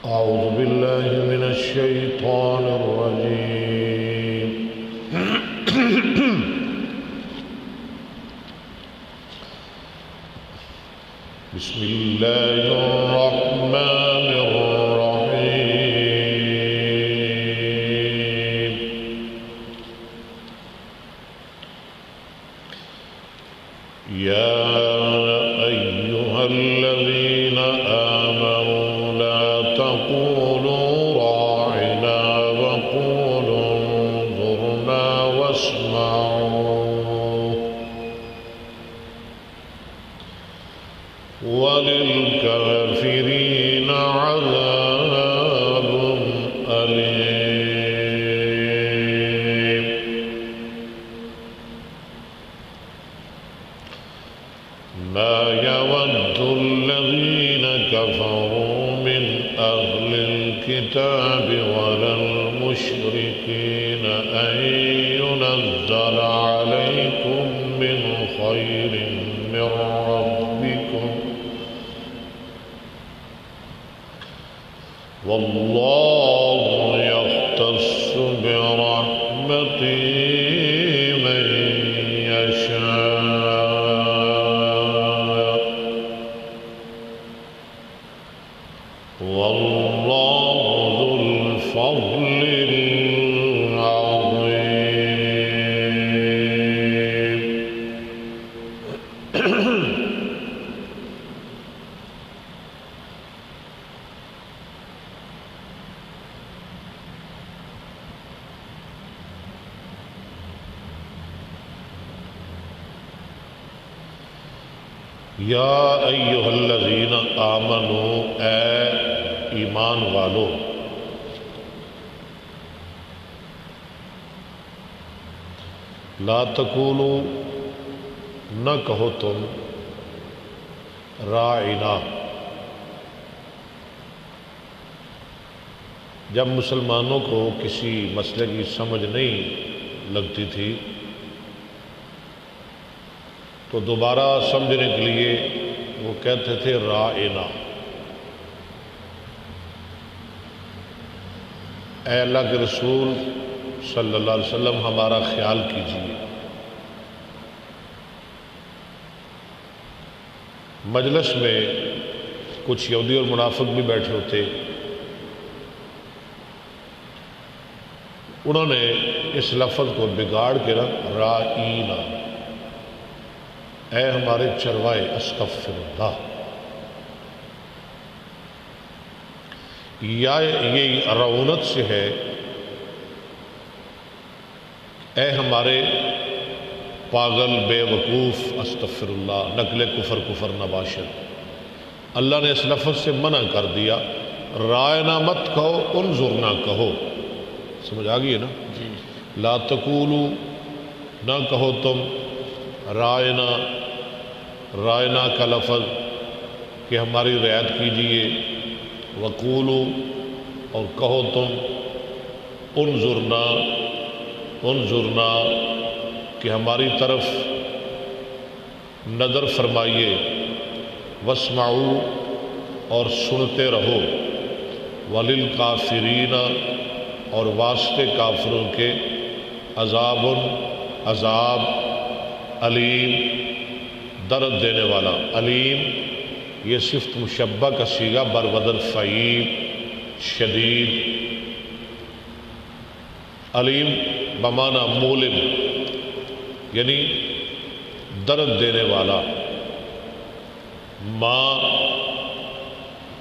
أعوذ بالله من الشيطان الرجيم بسم الله الرحمن الرحيم يا أيها الذين آمنوا لا تقولوا راعنا وقولوا انظرنا واسمعوا وللكافرين عذاب أليم ما يود الذين كفروا من أهل الكتاب ولا المشركين أن ينزل عليكم من خير من ربكم والله يختص برحمته من يشاء والله ذو الفضل العظيم یا ایھا الذین آمنوا، اے ایمان والو، لا تقولوا، نہ کہو تم، راعنا، جب مسلمانوں کو کسی مسئلے کی سمجھ نہیں لگتی تھی تو دوبارہ سمجھنے کے لیے وہ کہتے تھے راعنا، اے اللہ کے رسول صلی اللہ علیہ وسلم ہمارا خیال کیجیے۔ مجلس میں کچھ یہودی اور منافق بھی بیٹھے ہوتے، انہوں نے اس لفظ کو بگاڑ کے رکھ راعینا، اے ہمارے چروائے، استغفر اللہ، یا یہ رعونت سے ہے، اے ہمارے پاگل بے وقوف، استغفر اللہ، نقل کفر کفر نباشر۔ اللہ نے اس لفظ سے منع کر دیا، رائنا مت کہو، انظرنا کہو۔ سمجھ آ گئی ہے نا؟ جی۔ لا تقولوا، نہ کہو تم، رائنا، رائنا کا لفظ کہ ہماری رعایت کیجیے، وقولوا، اور کہو تم، انظرنا، انظرنا، کہ ہماری طرف نظر فرمائیے، واسمعوا، اور سنتے رہو، وللکافرین، اور واسطے کافروں کے، عذاب، عذاب، علیم، درد دینے والا۔ علیم یہ صفت مشبہ کا صیغہ بربدل فعیل، شدید۔ علیم بمعنی مولم، یعنی درد دینے والا۔ ما،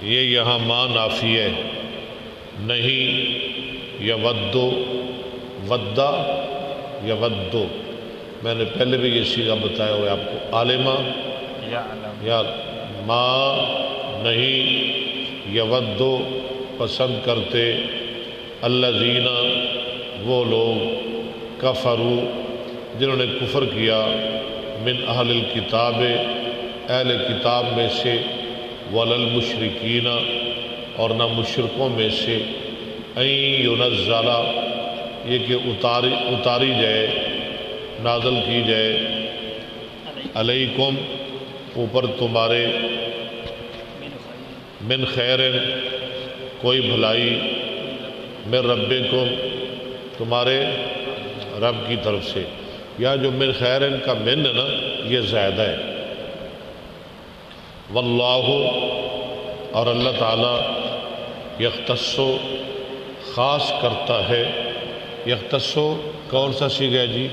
یہ یہاں ما نافی ہے، نہیں، یودو، ودا، یودو، میں نے پہلے بھی یہ صیغہ بتایا ہوا ہے آپ کو، عالمہ یا ما، نہیں، یودو، پسند کرتے، الذین، وہ لوگ، کفروا، جنہوں نے کفر کیا، من اہل الکتاب، اہل کتاب میں سے، ولا المشرکین، اور نہ مشرکوں میں سے، ان ینزل، یہ کہ اتاری جائے، نازل کی جائے، علیکم، اوپر تمہارے، من خیر، کوئی بھلائی من ربکم تمہارے رب کی طرف سے، یا جو من خیرن کا من ہے نا یہ زائدہ ہے۔ واللہ اور اللہ تعالیٰ یختصو خاص کرتا ہے۔ یختصو کون سا صیغہ ہے جی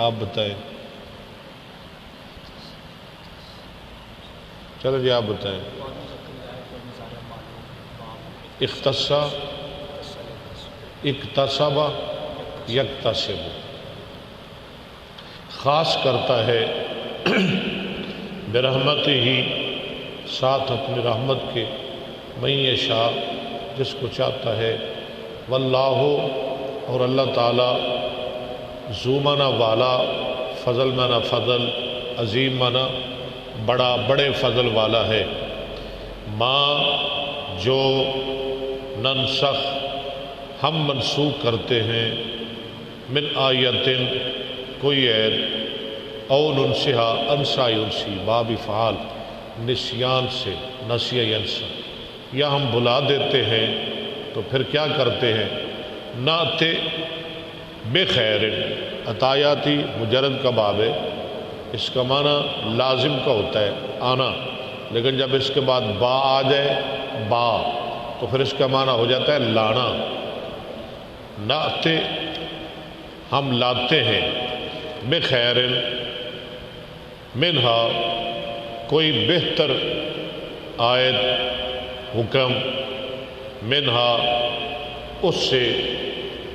آپ بتائیں، چلو جی آپ بتائیں۔ اختصا، اکتسب، یکتسب، خاص کرتا ہے برحمت ہی ساتھ اپنی رحمت کے، من یشاء جس کو چاہتا ہے، واللہ اور اللہ تعالیٰ ذو معنی والا، فضل معنی فضل، عظیم معنی بڑا، بڑے فضل والا ہے۔ ما جو ننسخ ہم منسوخ کرتے ہیں، من آیتن کوئی آیت، او ننسہا انسا ینسی باب فعال نسیان سے، نسیہ ینسا، یا ہم بھلا دیتے ہیں تو پھر کیا کرتے ہیں، ناتے بخیر، عطایاتی مجرد کا باب ہے، اس کا معنی لازم کا ہوتا ہے آنا، لیکن جب اس کے بعد با آ جائے با تو پھر اس کا معنی ہو جاتا ہے لانا۔ ناتے ہم لاتے ہیں، بخیر منہا کوئی بہتر آیت حکم، منہا اس سے،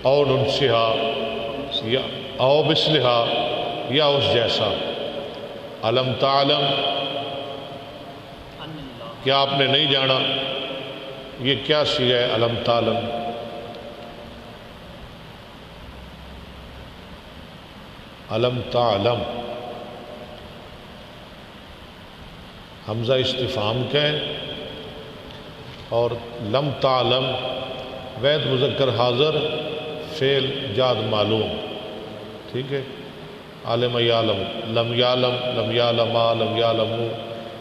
او ننسہا یا او بسلہا یا اس جیسا۔ علم تعلم کیا آپ نے نہیں جانا، یہ کیا صیغہ ہے علم تعلم؟ علم تعلم حمزہ استفہام کا ہے، اور لم تعلم وید مذکر حاضر فعل جاد معلوم، ٹھیک ہے۔ عالم یعلم، لم یعلم، لم یعلما، لم یعلمو،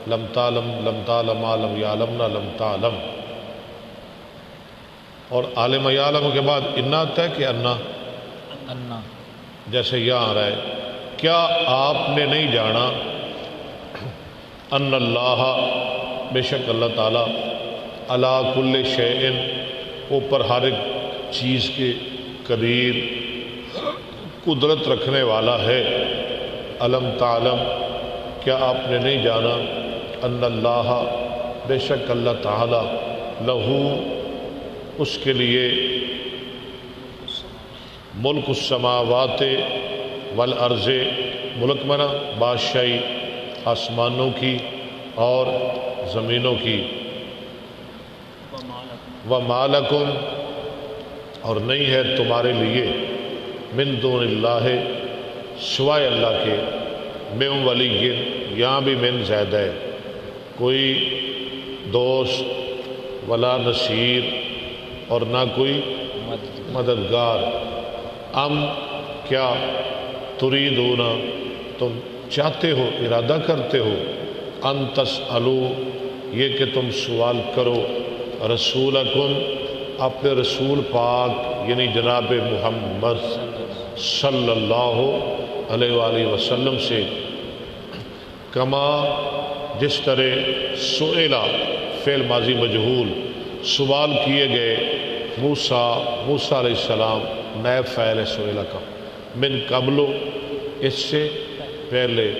لم تعلم، لم تعلما، لم یعلمنا، لم تعلم۔ اور عالم یعلم کے بعد انا آتا ہے کہ انا، جیسے یہاں آ رہا ہے، کیا آپ نے نہیں جانا، ان اللہ بے شک اللہ تعالیٰ، علی کل شیء اوپر ہر ایک چیز کے قدیر قدرت رکھنے والا ہے۔ علم تعلم کیا آپ نے نہیں جانا، ان اللہ بے شک اللہ تعالیٰ، لہو اس کے لیے، ملک السماوات والارض، ملک منا بادشاہی آسمانوں کی اور زمینوں کی، وما لکم اور نہیں ہے تمہارے لیے، من دون اللہ سوائے اللہ کے، من ولی، یہاں بھی من زیادہ ہے، کوئی دوست ولا نصیر اور نہ کوئی مددگار۔ ام کیا، تریدون تم چاہتے ہو، ارادہ کرتے ہو، ان تسألو یہ کہ تم سوال کرو، رسولکم اپنے رسول پاک یعنی جناب محمد صلی اللہ علیہ وآلہ وسلم سے، کما جس طرح سئلا فعل ماضی مجہول سوال کیے گئے، موسیٰ علیہ السلام نائب فاعل سئلا کا، من قبل اس سے پہلے،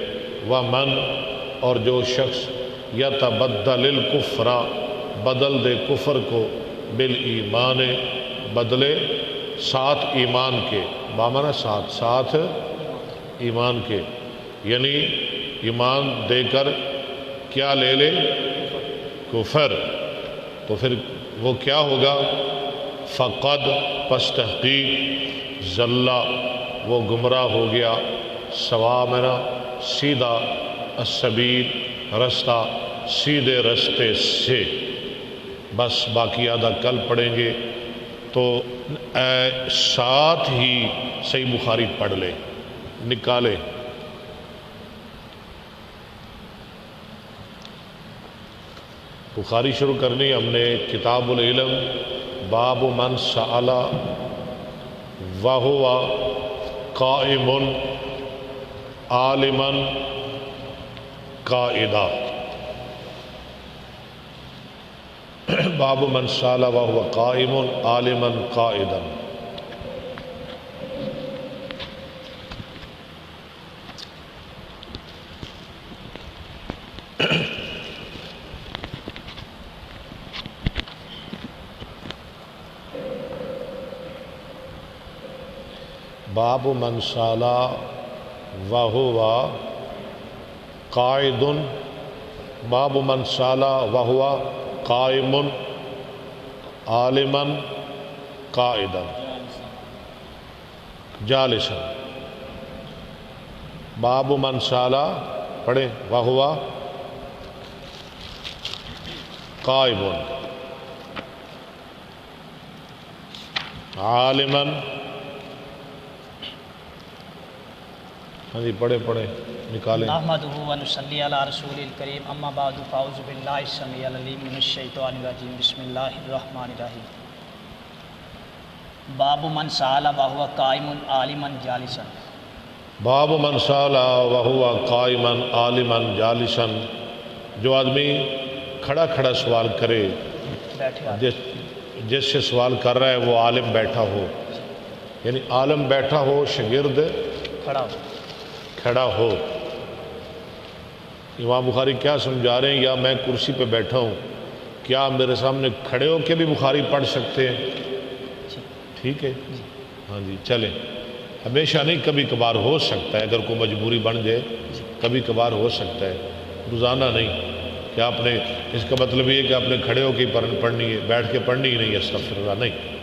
ومن اور جو شخص یتبدل الکفر بدل دے کفر کو، بالایمان بدلے ساتھ ایمان کے، بامانا ساتھ ایمان کے، یعنی ایمان دے کر کیا لے لے، کفر، تو پھر وہ کیا ہوگا، فقد پس تحقیق، ضلع وہ گمراہ ہو گیا، سوامنا سیدھا، السبیل رستہ، سیدھے رستے سے۔ بس باقی آدھا کل پڑھیں گے، تو ساتھ ہی صحیح بخاری پڑھ لے، نکالے۔ بخاری شروع کرنی ہم نے کتاب العلم، باب من سأل وهو قائم عالما قائدا، باب من سأل وهو قائم عالما قائدا۔ باب من سال وهو قائد، باب من سال وهو قائم عالما قائدا جالسا۔ باب من سال پڑھیں وهو قائم عالما، ہاں جی پڑھیں نکالیں۔ نحمدہ و نصلی علی رسول الکریم، اما بعد فاعوذ باللہ السمیع العلیم من الشیطان الرجیم، بسم اللہ الرحمن الرحیم۔ باب من سأل وهو قائم عالما جالسا، باب من سال وهو قائما عالما جالسا، جو آدمی کھڑا کھڑا سوال کرے، بیٹھے جس سے سوال کر رہا ہے وہ عالم بیٹھا ہو، یعنی عالم بیٹھا ہو، شاگرد کھڑا ہو۔ امام بخاری کیا سمجھا رہے ہیں؟ یا میں کرسی پہ بیٹھا ہوں، کیا میرے سامنے کھڑے ہو کے بھی بخاری پڑھ سکتے ہیں؟ ٹھیک ہے، ہاں جی چلیں۔ ہمیشہ نہیں، کبھی کبھار ہو سکتا ہے، اگر کوئی مجبوری بن جائے کبھی کبھار ہو سکتا ہے، روزانہ نہیں کہ آپ نے، اس کا مطلب یہ کہ آپ نے کھڑے ہو کے پڑھنی ہے، بیٹھ کے پڑھنی ہی نہیں ہے، استغفر اللہ، نہیں۔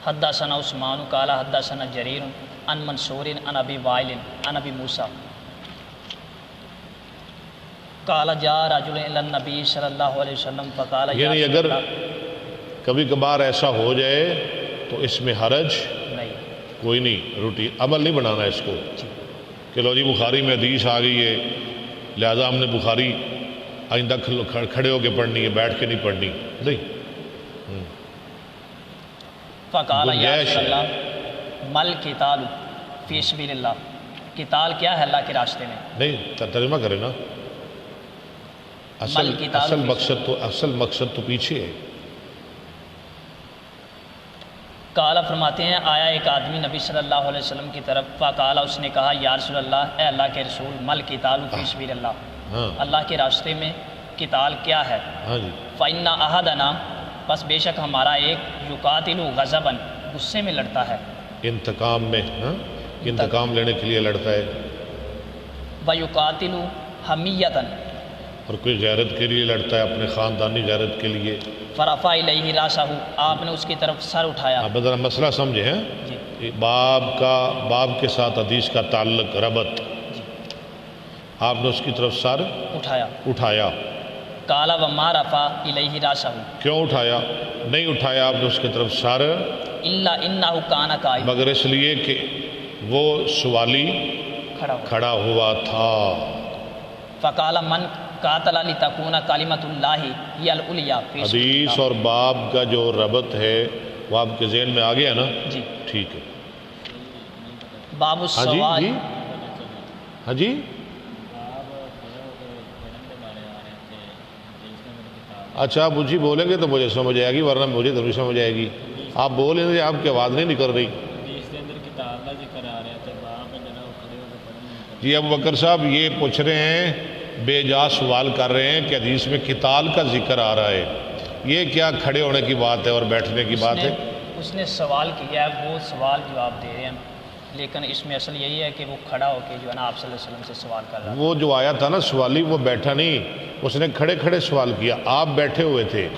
حدثنا عثمان قال حدثنا جریر عن منصور عن ابی وائل عن ابی موسیٰ قال جاء رجل الی النبی صلی اللہ علیہ وسلم فقال یعنی اگر کبھی کبھار ایسا ہو جائے تو اس میں حرج کوئی نہیں، روٹی عمل نہیں بنانا اس کو کہ لو جی بخاری میں حدیث آ گئی ہے لہذا ہم نے بخاری آئندہ کھڑے ہو کے پڑھنی ہے، بیٹھ کے نہیں پڑھنی، نہیں۔ فقال یا رسول اللہ مل قتال فی سبیل اللہ، قتال کیا ہے اللہ کے راستے میں؟ نہیں، ترجمہ کرے نا، اصل مقصد تو پیچھے ہے۔ قال فرماتے ہیں آیا ایک آدمی نبی صلی اللہ علیہ وسلم کی طرف، فقال اس نے کہا یا رسول اللہ، اے اللہ کے رسول، مل قتال فی سبیل اللہ، اللہ کے راستے میں قتال کیا ہے؟ فإن أحدنا، بس بے شک ہمارا ایک، یقاتل غضبا، غصے میں لڑتا ہے، انتقام میں، انتقام لینے کے لیے لڑتا ہے، ویقاتل حمیتا، اور کوئی غیرت کے لیے لڑتا ہے، اپنے خاندانی غیرت کے لیے۔ فرفع الیہ راسہ، آپ نے اس کی طرف سر اٹھایا۔ آپ ذرا مسئلہ سمجھے ہیں، باب کے ساتھ حدیث کا تعلق، ربط، آپ نے اس کی طرف سر اٹھایا۔ قال وما رفع الیہ راسہ، کیوں اٹھایا؟ نہیں اٹھایا آپ نے اس کی طرف سر الا انہ کان قائما، مگر اس لیے کہ وہ سوالی کھڑا ہوا تھا۔ فقال من قاتل لتکون کلمۃ اللہ ہی العلیٰ۔ حدیث اور باب کا جو ربط ہے وہ آپ کے ذہن میں آ گیا نا؟ جی ٹھیک ہے۔ باب السوال، ہاں جی، اچھا آپ مجھے بولیں گے تو مجھے سمجھ آئے گی، ورنہ مجھے تو نہیں سمجھ آئے گی۔ آپ بولیں گے، آپ کی آواز نہیں نکل رہی۔ جی ابو بکر صاحب یہ پوچھ رہے ہیں، بے جا سوال کر رہے ہیں کہ حدیث میں قتال کا ذکر آ رہا ہے، یہ کیا کھڑے ہونے کی بات ہے اور بیٹھنے کی بات ہے؟ اس نے سوال کیا ہے، وہ سوال جواب دے رہے ہیں، لیکن اس میں اصل یہی ہے کہ وہ کھڑا ہو کے جو ہے نا آپ صلی اللہ علیہ وسلم سے سوال کر رہا ہے۔ وہ جو آیا تھا نا سوالی، وہ بیٹھا نہیں، اس نے کھڑے کھڑے سوال کیا، آپ بیٹھے ہوئے تھے،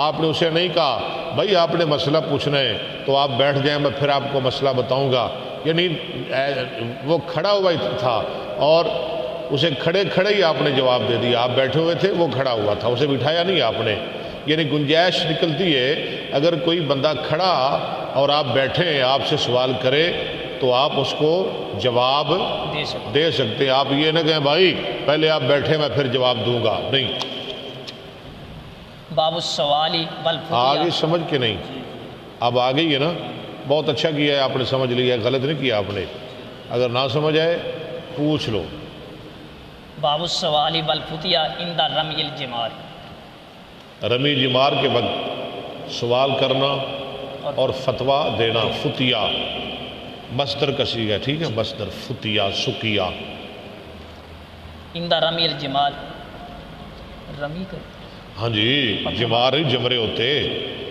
آپ نے اسے نہیں کہا بھائی آپ نے مسئلہ پوچھنا ہے تو آپ بیٹھ جائیں، میں پھر آپ کو مسئلہ بتاؤں گا، یعنی وہ کھڑا ہوا ہی تھا اور اسے کھڑے کھڑے ہی آپ نے جواب دے دیا۔ آپ بیٹھے ہوئے تھے، وہ کھڑا ہوا تھا، اسے بٹھایا نہیں آپ نے، یعنی گنجائش نکلتی ہے اگر کوئی بندہ کھڑا اور آپ بیٹھے ہیں آپ سے سوال کرے تو آپ اس کو جواب دے سکتے ہیں. آپ یہ نہ کہیں بھائی پہلے آپ بیٹھے میں پھر جواب دوں گا، نہیں. باب السوالی والفتیہ. آگے سمجھ کے نہیں، اب آ گئی ہے نا، بہت اچھا کیا ہے آپ نے، سمجھ لیا، غلط نہیں کیا آپ نے. اگر نہ سمجھ آئے پوچھ لو. باب السوالی والفتیہ عند رمی الجمار. رمی جمار کے وقت سوال کرنا اور فتویٰ دینا. فتیہ مصدر کا صیغہ ہے، ٹھیک ہے، مصدر فتیہ سکیہ. عند رمی الجمار، رمی کر، ہاں جی، جمار ہی جمرے ہوتے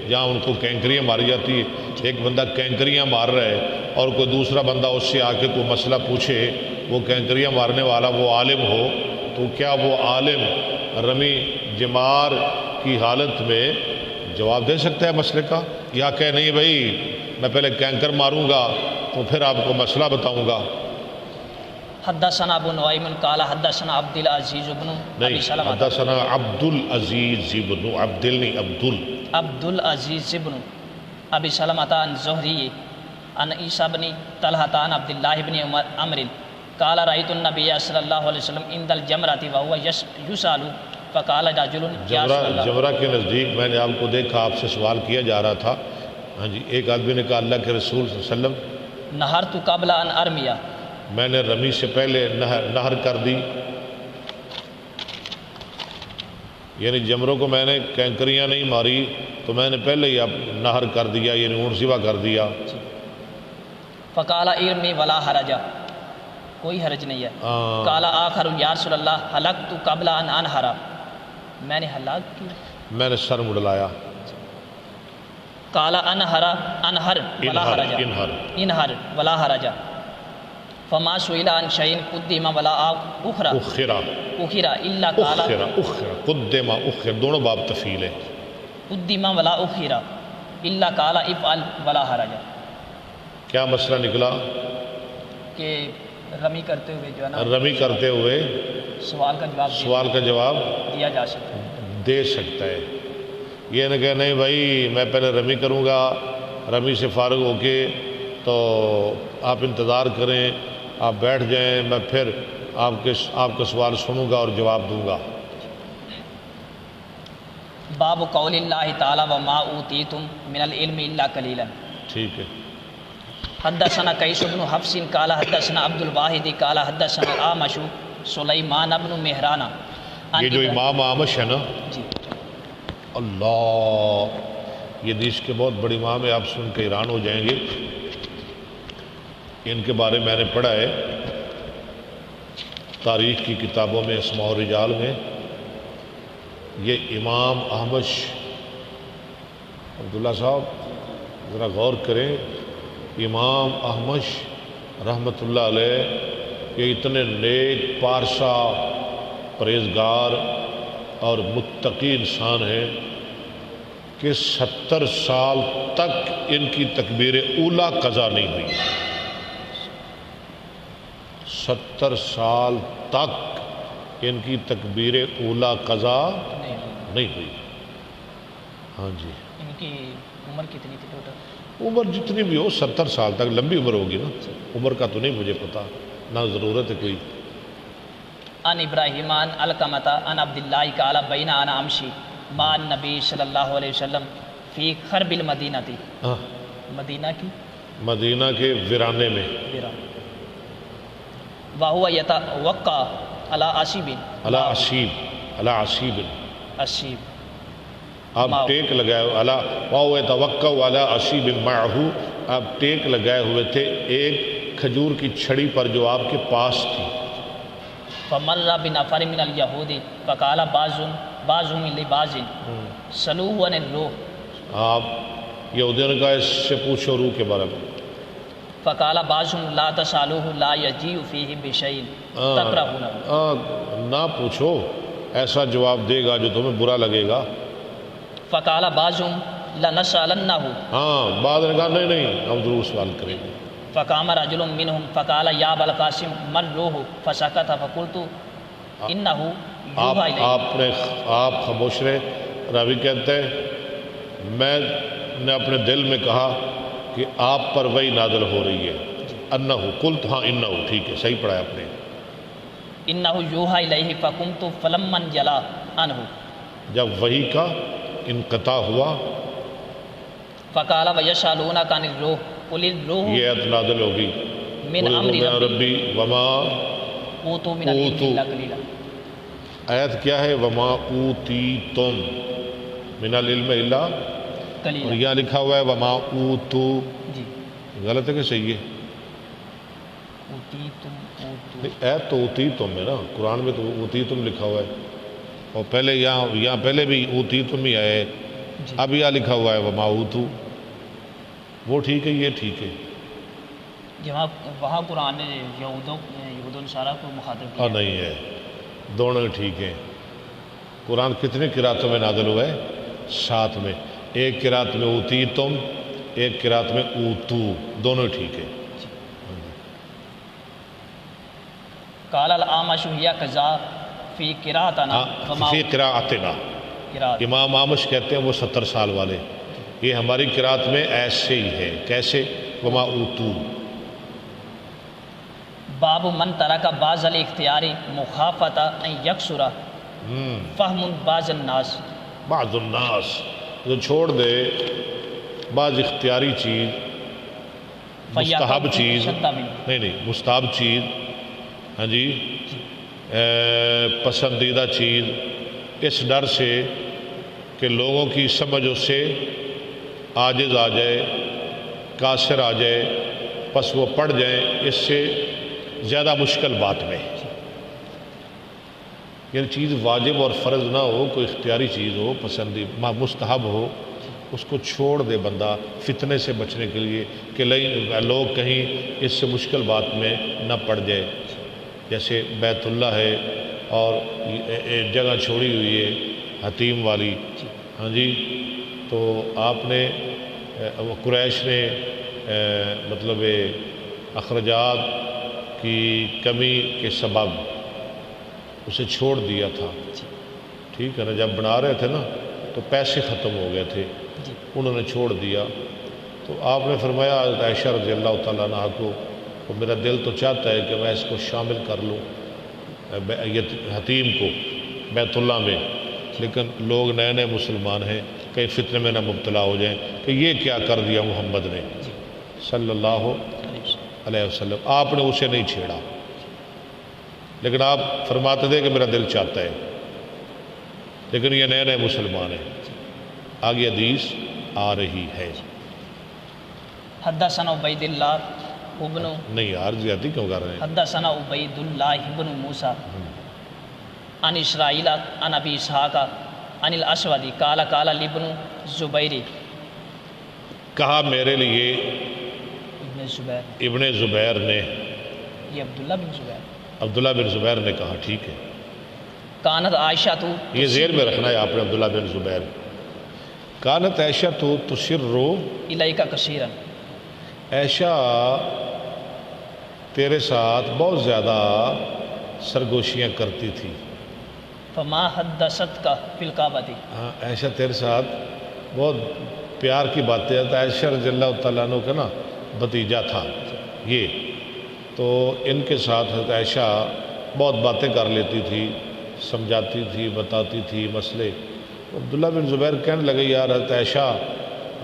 جہاں ان کو کینکریاں ماری جاتی. ایک بندہ کینکریاں مار رہا ہے اور کوئی دوسرا بندہ اس سے آ کے کوئی مسئلہ پوچھے، وہ کینکریاں مارنے والا وہ عالم ہو، تو کیا وہ عالم رمی جمار کی حالت میں جواب دے سکتا ہے مسئلے کا؟ یا کہ نہیں بھائی میں پہلے کینکر ماروں گا تو پھر آپ کو مسئلہ بتاؤں گا؟ حدثنا ابو نعیم قال حدثنا عبد العزیز بن ابی سلمہ. حدثنا عبد العزیز بن عبد العزیز بن ابی سلمہ عن زہری عن عیسیٰ بن طلحہ عن عبد اللہ بن عمرو قال رأیت النبی صلی اللہ علیہ وسلم عند الجمرۃ وهو یسأل فقال رجل یا رسول اللہ. جمرہ کے نزدیک میں نے آپ کو دیکھا، آپ سے سوال کیا جا رہا تھا. ہاں جی، ایک آدمی نے کہا اللہ کے رسول صلی اللہ علیہ وسلم نہرت قبل ان ارمیہ، میں نے رمی سے پہلے نہر کر دی. یعنی جمروں کو میں نے کینکریاں نہیں ماری تو میں نے پہلے ہی اب نہر کر دیا، یعنی اونٹ ذبح کر دیا. فقال ارمی ولا حرج، کوئی حرج نہیں ہے. قال آخر یا رسول اللہ ہلکت قبل ان انہر، میں نے ہلاک کی، میں نے سر مڈلایا. قال انہر ولا حرج، انہر ولا حرج. فما سئل عن شيء قدم ولا اخر الا قال قدم اخر، دونوں باب تفصیل ہے. قدم ولا اخر الا قال افعل ولا حرج. کیا مسئلہ نکلا؟ کہ رمی کرتے ہوئے جو ہے نا، رمی کرتے ہوئے سوال کا جواب دیا جا سکتا ہے، دے سکتا ہے. یہ نہ کہ نہیں بھائی میں پہلے رمی کروں گا، رمی سے فارغ ہو کے تو آپ انتظار کریں، آپ بیٹھ جائیں، میں پھر آپ کا سوال سنوں گا اور جواب دوں گا. باب قول اللہ تعالی وما اوتیتم من العلم الا قلیلا. ٹھیک ہے. حدثنا قیس بن حفص قال حدثنا عبد الواحد قال حدثنا الاعمش سلیمان بن مہران. یہ جو امام اعمش ہے نا، جی اللہ، یہ حدیث کے بہت بڑے امام ہے، آپ سن کے حیران ہو جائیں گے. ان کے بارے میں نے پڑھا ہے تاریخ کی کتابوں میں، اسماء الرجال میں. یہ امام احمش عبداللہ صاحب ذرا غور کریں، امام احمش رحمۃ اللہ علیہ یہ اتنے نیک پارسا پرہیزگار اور متقی انسان ہیں کہ 70 سال تک ان کی تکبیر اولیٰ قضا نہیں ہوئی. 70 سال تک ان کی تکبیر اولیٰ قضا نہیں ہوئی. ہاں جی. ان کی عمر کتنی تھی ٹوٹل؟ عمر جتنی بھی ہو 70 سال تک، لمبی عمر ہوگی نا، عمر کا تو نہیں مجھے پتا، نہ ضرورت ہے کوئی. ان ابراہیم ان الکرامات ان عبد اللہ قال بین انا امشی مع النبی صلی اللہ علیہ وسلم فی خرب المدینہ تھی، مدینہ کے ویرانے میں، وہو یتوقع علی عصیب، آپ ٹیک لگائے وہو یتوقع علی عصیب معہ، آپ ٹیک لگائے ہوئے تھے ایک کھجور کی چھڑی پر جو آپ کے پاس تھی. فمر بنفر من الیہود فقال بعضهم لبعض سلوه عن الروح، آپ یہودیوں نے کہا اس سے پوچھو روح کے بارے میں. فقال بعضهم لا تسالوه لا یجیء فیہ بشیء تکرہونہ، نہ پوچھو، ایسا جواب دے گا جو تمہیں برا لگے گا. فقال بعضهم لنسألنہ، ہاں بعض نے کہا نہیں ہم ضرور سوال کریں گے. فقام رجل منهم فقال یا ابا القاسم من روح، فسکت فقلت انہ یوحی الی. آپ خاموش رہے. راوی کہتے ہیں میں نے اپنے دل میں کہا کہ آپ پر وحی نازل ہو رہی ہے. انہو قلت، ہاں انہو ٹھیک ہے، صحیح پڑھا آپ نے. انہ یوحی الیہ فقمت فلما انجلا عنہ، جب وحی کا انقطاع ہوا. فقال ویسألونک عن الروح قل الروح یہ آیت نازل ہوگی من امر ربی وما اوتوا من العلم الا قلیلا. آیت کیا ہے؟ وما اوتیتم من العلم الا، اور قلیلا. یہاں لکھا ہوا ہے وما اوتو. جی غلط ہے کہ صحیح ہے؟ اوتیتم اوتو. ایت تو اوتیتم ہے نا، قرآن میں تو اوتیتم لکھا ہوا ہے، اور پہلے یہاں پہلے بھی اوتیتم ہی آیا ہے. جی. اب یہاں لکھا ہوا ہے وما اوتو. وہ ٹھیک ہے، یہ ٹھیک ہے. جہاں وہاں قرآن نے یہود و نصارہ کو مخاطب کیا. اور نہیں ہے، دونوں ٹھیک ہیں. قرآن کتنے قراتوں میں نازل ہوا ہے؟ 7 میں. ایک قرات میں اوتیتم، ایک قرات میں اوتو، دونوں ٹھیک ہے. قال الاعمش ہی قضا فی قراءتنا فی قراءتنا. امام عامش کہتے ہیں وہ 70 سال والے، یہ ہماری قرات میں ایسے ہی ہے. کیسے؟ وما اوتو. باب من ترک بعض الاختیار مخافۃ ان یکثر فہم بعض الناس. بعض الناس، جو چھوڑ دے بعض اختیاری چیز، مستحب چیز، نہیں مستحب چیز، ہاں جی، پسندیدہ چیز، اس ڈر سے کہ لوگوں کی سمجھ اس سے عاجز آ جائے، قاصر آ جائے، پس وہ پڑھ جائیں اس سے زیادہ مشکل بات میں. یعنی چیز واجب اور فرض نہ ہو، کوئی اختیاری چیز ہو، پسندیدہ مستحب ہو، اس کو چھوڑ دے بندہ فتنے سے بچنے کے لیے کہ لوگ کہیں اس سے مشکل بات میں نہ پڑ جائے. جیسے بیت اللہ ہے اور جگہ چھوڑی ہوئی ہے حتیم والی، ہاں جی، تو آپ نے قریش نے مطلب اخراجات کی کمی کے سبب اسے چھوڑ دیا تھا. ٹھیک ہے نا، جب بنا رہے تھے نا تو پیسے ختم ہو گئے تھے، انہوں نے چھوڑ دیا. تو آپ نے فرمایا حضرت عائشہ رضی اللہ تعالیٰ عنہ کو، میرا دل تو چاہتا ہے کہ میں اس کو شامل کر لوں حتیم کو بیت اللہ میں، لیکن لوگ نئے نئے مسلمان ہیں، کہیں فتنے میں نہ مبتلا ہو جائیں کہ یہ کیا کر دیا محمد نے صلی اللہ علیہ وسلم. آپ نے اسے نہیں چھیڑا، لیکن آپ فرماتے تھے کہ میرا دل چاہتا ہے، لیکن یہ نئے نئے مسلمان ہیں. آگے حدیث آ رہی ہے. حدثنا عبید اللہ ابن، نہیں یار زیادتی کیوں کر رہے ہیں؟ حدثنا عبید اللہ ابن موسیٰ عن اسرائیل عن ابی اسحاق عن الاسود قال قال لابن زبیر، کہا میرے لیے ابن زبیر، ابن زبیر نے، یہ عبداللہ بن زبیر، عبداللہ بن زبیر نے کہا. ٹھیک ہے، کانت عائشہ تو، یہ زیر میں رکھنا ہے آپ نے، عبداللہ بن زبیر. کانت عائشہ تو تسر الیک کثیرا، عائشہ تیرے ساتھ بہت زیادہ سرگوشیاں کرتی تھی. فما حدثت کا فی الکعبہ، ہاں عائشہ تیرے ساتھ بہت پیار کی باتیں. عائشہ رضی اللہ تعالیٰ عنہ کا نا بھتیجا تھا یہ، تو ان کے ساتھ حضرت عائشہ بہت باتیں کر لیتی تھی، سمجھاتی تھی، بتاتی تھی مسئلے. عبداللہ بن زبیر کہنے لگے یار حضرت عائشہ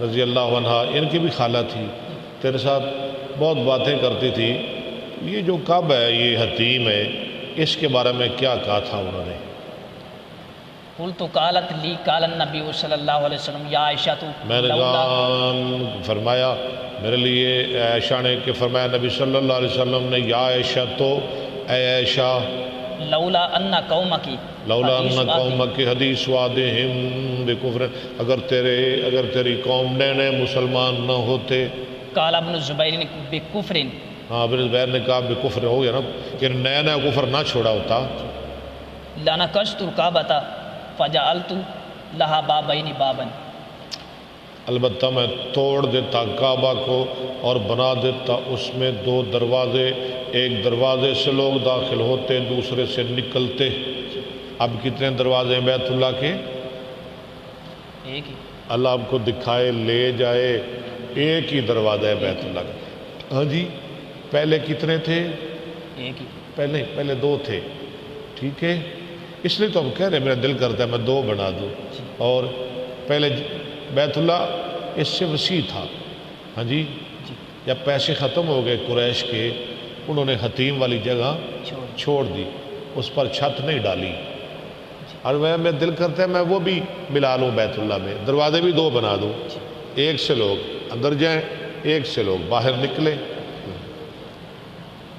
رضی اللہ عنہ ان کی بھی خالہ تھی، تیرے ساتھ بہت باتیں کرتی تھی، یہ جو کعبہ ہے یہ حتیم ہے، اس کے بارے میں کیا کہا تھا انہوں نے؟ قلت قالت لی قال النبی صلی اللہ علیہ وسلم یا عائشہ تو، میں نے کہا، فرمایا میرے لیے عائشہ نے کہ فرمایا نبی صلی اللہ علیہ وسلم نے، یا عائشہ تو اے عائشہ، لولا ان قومکی، لولا ان قومک حدیث وعدہم بکفر، اگر تیری قوم نئے نئے مسلمان نہ ہوتے. قال ابن زبیر بکفر، ہاں ابن زبیر نے کہا بکفر، ہو گیا نا کہ نیا نیا کفر نہ چھوڑا ہوتا. لنکست الکعبۃ فجعلت لہا بابین بابا، البتہ میں توڑ دیتا کعبہ کو اور بنا دیتا اس میں 2 دروازے، ایک دروازے سے لوگ داخل ہوتے، دوسرے سے نکلتے. اب کتنے دروازے ہیں بیت اللہ کے؟ ایک ہی. اللہ آپ کو دکھائے لے جائے، ایک ہی دروازہ ہے بیت اللہ کا. ہاں جی، پہلے کتنے تھے؟ ایک ہی. پہلے 2 تھے. ٹھیک ہے، اس لیے تو ہم کہہ رہے ہیں میرا دل کرتا ہے میں 2 بنا دوں. اور پہلے بیت اللہ اس سے وسیع تھا. ہاں جی، جب پیسے ختم ہو گئے قریش کے، انہوں نے حتیم والی جگہ چھوڑ دی، اس پر چھت نہیں ڈالی. اور میں دل کرتا ہے میں وہ بھی ملا لوں بیت اللہ میں، دروازے بھی 2 بنا دوں، ایک سے لوگ اندر جائیں، ایک سے لوگ باہر نکلیں.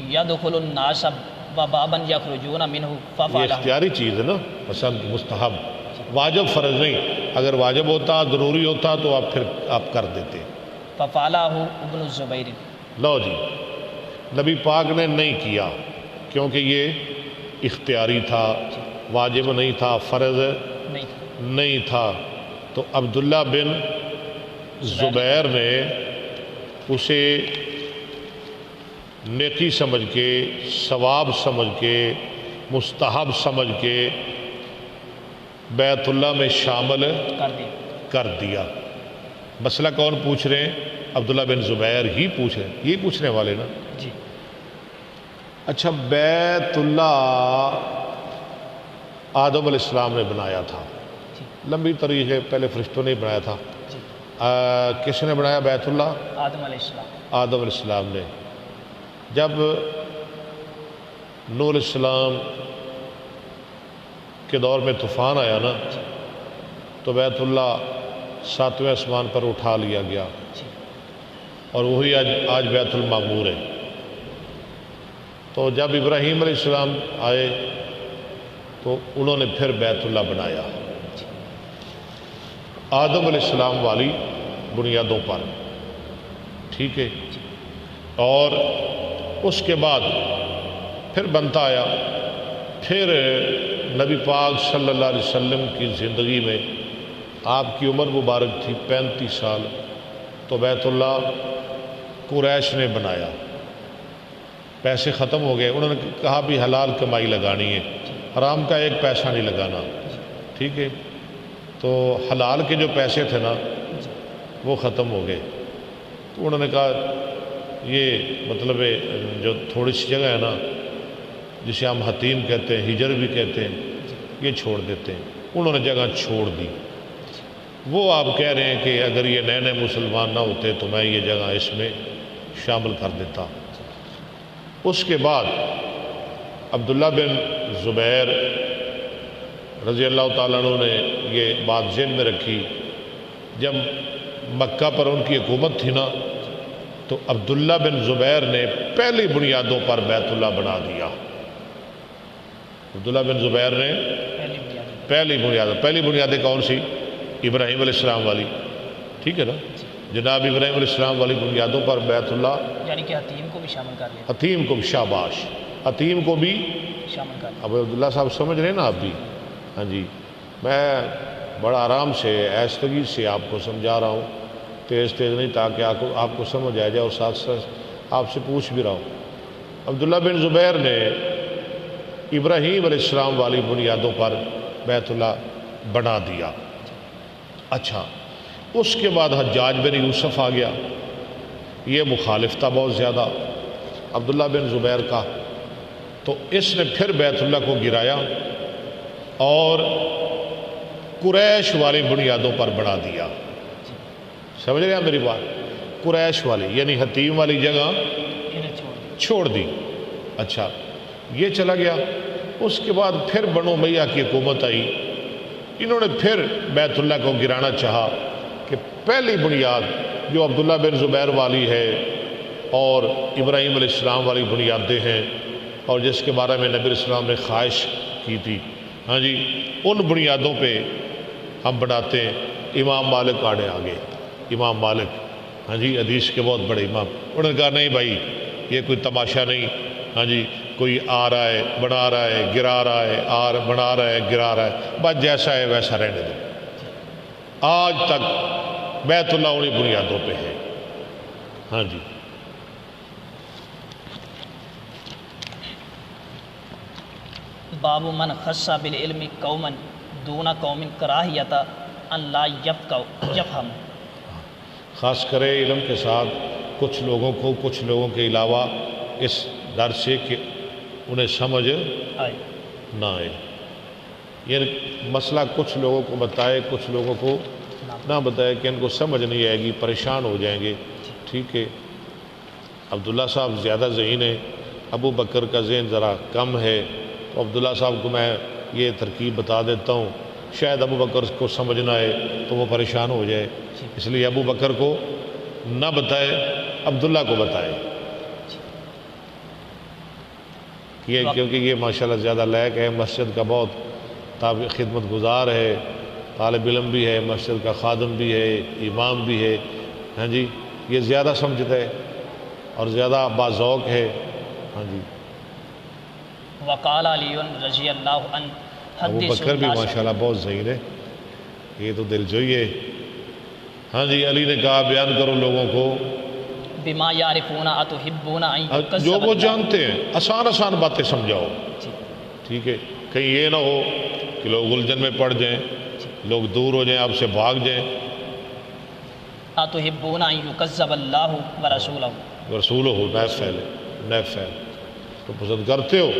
یدخل الناس بابا یخرجون منہ یہ ففعل. اختیاری چیز ہے نا، پسند مستحب، واجب فرض نہیں. اگر واجب ہوتا ضروری ہوتا تو آپ کر دیتے. ففعلہ ابن الزبیر. لو جی، نبی پاک نے نہیں کیا کیونکہ یہ اختیاری تھا، واجب نہیں تھا، فرض نہیں تھا. تو عبداللہ بن زبیر نے اسے نیکی سمجھ کے، ثواب سمجھ کے، مستحب سمجھ کے بیت اللہ میں شامل کر دیا. مسئلہ کون پوچھ رہے ہیں؟ عبداللہ بن زبیر ہی پوچھ رہے ہیں، یہ پوچھنے والے نا جی. اچھا، بیت اللہ آدم علیہ السلام نے بنایا تھا. لمبی تاریخ ہے، پہلے فرشتوں نے بنایا تھا. کس نے بنایا بیت اللہ؟ آدم علیہ السلام. آدم علیہ السلام نے. جب نوح علیہ السلام کے دور میں طوفان آیا نا، تو بیت اللہ 7ویں آسمان پر اٹھا لیا گیا، اور وہی آج بیت المعمور ہے. تو جب ابراہیم علیہ السلام آئے تو انہوں نے پھر بیت اللہ بنایا آدم علیہ السلام والی بنیادوں پر. ٹھیک ہے، اور اس کے بعد پھر بنتا آیا. پھر نبی پاک صلی اللہ علیہ وسلم کی زندگی میں آپ کی عمر مبارک تھی 35 سال، تو بیت اللہ قریش نے بنایا. پیسے ختم ہو گئے، انہوں نے کہا بھی حلال کمائی لگانی ہے، حرام کا 1 پیسہ نہیں لگانا. ٹھیک ہے، تو حلال کے جو پیسے تھے نا وہ ختم ہو گئے. تو انہوں نے کہا یہ مطلب جو تھوڑی سی جگہ ہے نا جسے ہم حتیم کہتے ہیں، ہجر بھی کہتے ہیں، یہ چھوڑ دیتے ہیں. انہوں نے جگہ چھوڑ دی. وہ آپ کہہ رہے ہیں کہ اگر یہ نئے مسلمان نہ ہوتے تو میں یہ جگہ اس میں شامل کر دیتا. اس کے بعد عبداللہ بن زبیر رضی اللہ تعالیٰ عنہ نے یہ بات ذہن میں رکھی. جب مکہ پر ان کی حکومت تھی نا، تو عبداللہ بن زبیر نے پہلی بنیادوں پر بیت اللہ بنا دیا. عبداللہ بن زبیر نے پہلی بنیادیں کون سی؟ ابراہیم علیہ السلام والی. ٹھیک ہے نا، جناب ابراہیم علیہ السلام والی بنیادوں پر بیت اللہ، یعنی کہ حتیم کو بھی شامل کر لیا. حتیم کو بھی، شاباش، حتیم کو بھی شامل کر لیا. اب عبداللہ صاحب سمجھ رہے ہیں نا آپ بھی؟ ہاں جی، میں بڑا آرام سے ایستگی سے آپ کو سمجھا رہا ہوں، تیز نہیں، تاکہ آپ کو سمجھ آ جائے، اور ساتھ ساتھ آپ سے پوچھ بھی رہا ہوں. عبداللہ بن زبیر نے ابراہیم علیہ السلام والی بنیادوں پر بیت اللہ بنا دیا. اچھا، اس کے بعد حجاج بن یوسف آ گیا. یہ مخالف تھا بہت زیادہ عبداللہ بن زبیر کا. تو اس نے پھر بیت اللہ کو گرایا اور قریش والی بنیادوں پر بنا دیا. سمجھ رہے ہیں میری بات؟ قریش والی یعنی حتیم والی جگہ چھوڑ دی. اچھا، یہ چلا گیا. اس کے بعد پھر بنو امیہ کی حکومت آئی. انہوں نے پھر بیت اللہ کو گرانا چاہا کہ پہلی بنیاد جو عبداللہ بن زبیر والی ہے اور ابراہیم علیہ السلام والی بنیادیں ہیں، اور جس کے بارے میں نبی علیہ السلام نے خواہش کی تھی، ہاں جی، ان بنیادوں پہ ہم بناتے ہیں. امام مالک آگے، امام مالک، ہاں جی، حدیث کے بہت بڑے امام. انہوں نے کہا نہیں بھائی، یہ کوئی تماشا نہیں. ہاں جی، کوئی آ رہا ہے، بنا رہا ہے، گرا رہا ہے، بنا رہا ہے، گرا رہا ہے، بس جیسا ہے ویسا رہنے دو. آج تک بیت اللہ انہی بنیادوں پہ ہے. ہاں جی. باب من خص بالعلم قوما دون قوم کراہیت ان لا یفہم. خاص کرے علم کے ساتھ کچھ لوگوں کو کچھ لوگوں کے علاوہ اس ڈر سے کہ انہیں سمجھ آئے نہ آئے. یہ مسئلہ کچھ لوگوں کو بتائے کچھ لوگوں کو نہ بتائے کہ ان کو سمجھ نہیں آئے گی، پریشان ہو جائیں گے. ٹھیک ہے، عبداللہ صاحب زیادہ ذہین ہے، ابو بکر کا ذہن ذرا کم ہے، تو عبداللہ صاحب کو میں یہ ترکیب بتا دیتا ہوں، شاید ابو بکر کو سمجھ نہ آئے تو وہ پریشان ہو جائے، اس لیے ابو بکر کو نہ بتائے، عبداللہ کو بتائے. یہ کیونکہ یہ ماشاءاللہ زیادہ لائق ہے، مسجد کا بہت خدمت گزار ہے، طالب علم بھی ہے، مسجد کا خادم بھی ہے، امام بھی ہے. ہاں جی، یہ زیادہ سمجھتا ہے اور زیادہ باذوق ہے. ہاں جی، وقال علی رضی اللہ عنہ ابو بکر بھی ماشاءاللہ بہت ذہین ہے، یہ تو دل جوئی ہے. ہاں جی، علی نے کہا بیان کرو لوگوں کو بما یعرفون اتحبون ان یکذب جو وہ جانتے ہیں، آسان آسان باتیں سمجھاؤ. ٹھیک ہے، کہیں یہ نہ ہو کہ لوگ الجھن میں پڑ جائیں، لوگ دور ہو جائیں، آپ سے بھاگ جائیں. اتحبون ان یکذب اللہ ورسولہ، رسول ہو نیب فعل تو پسند کرتے ہو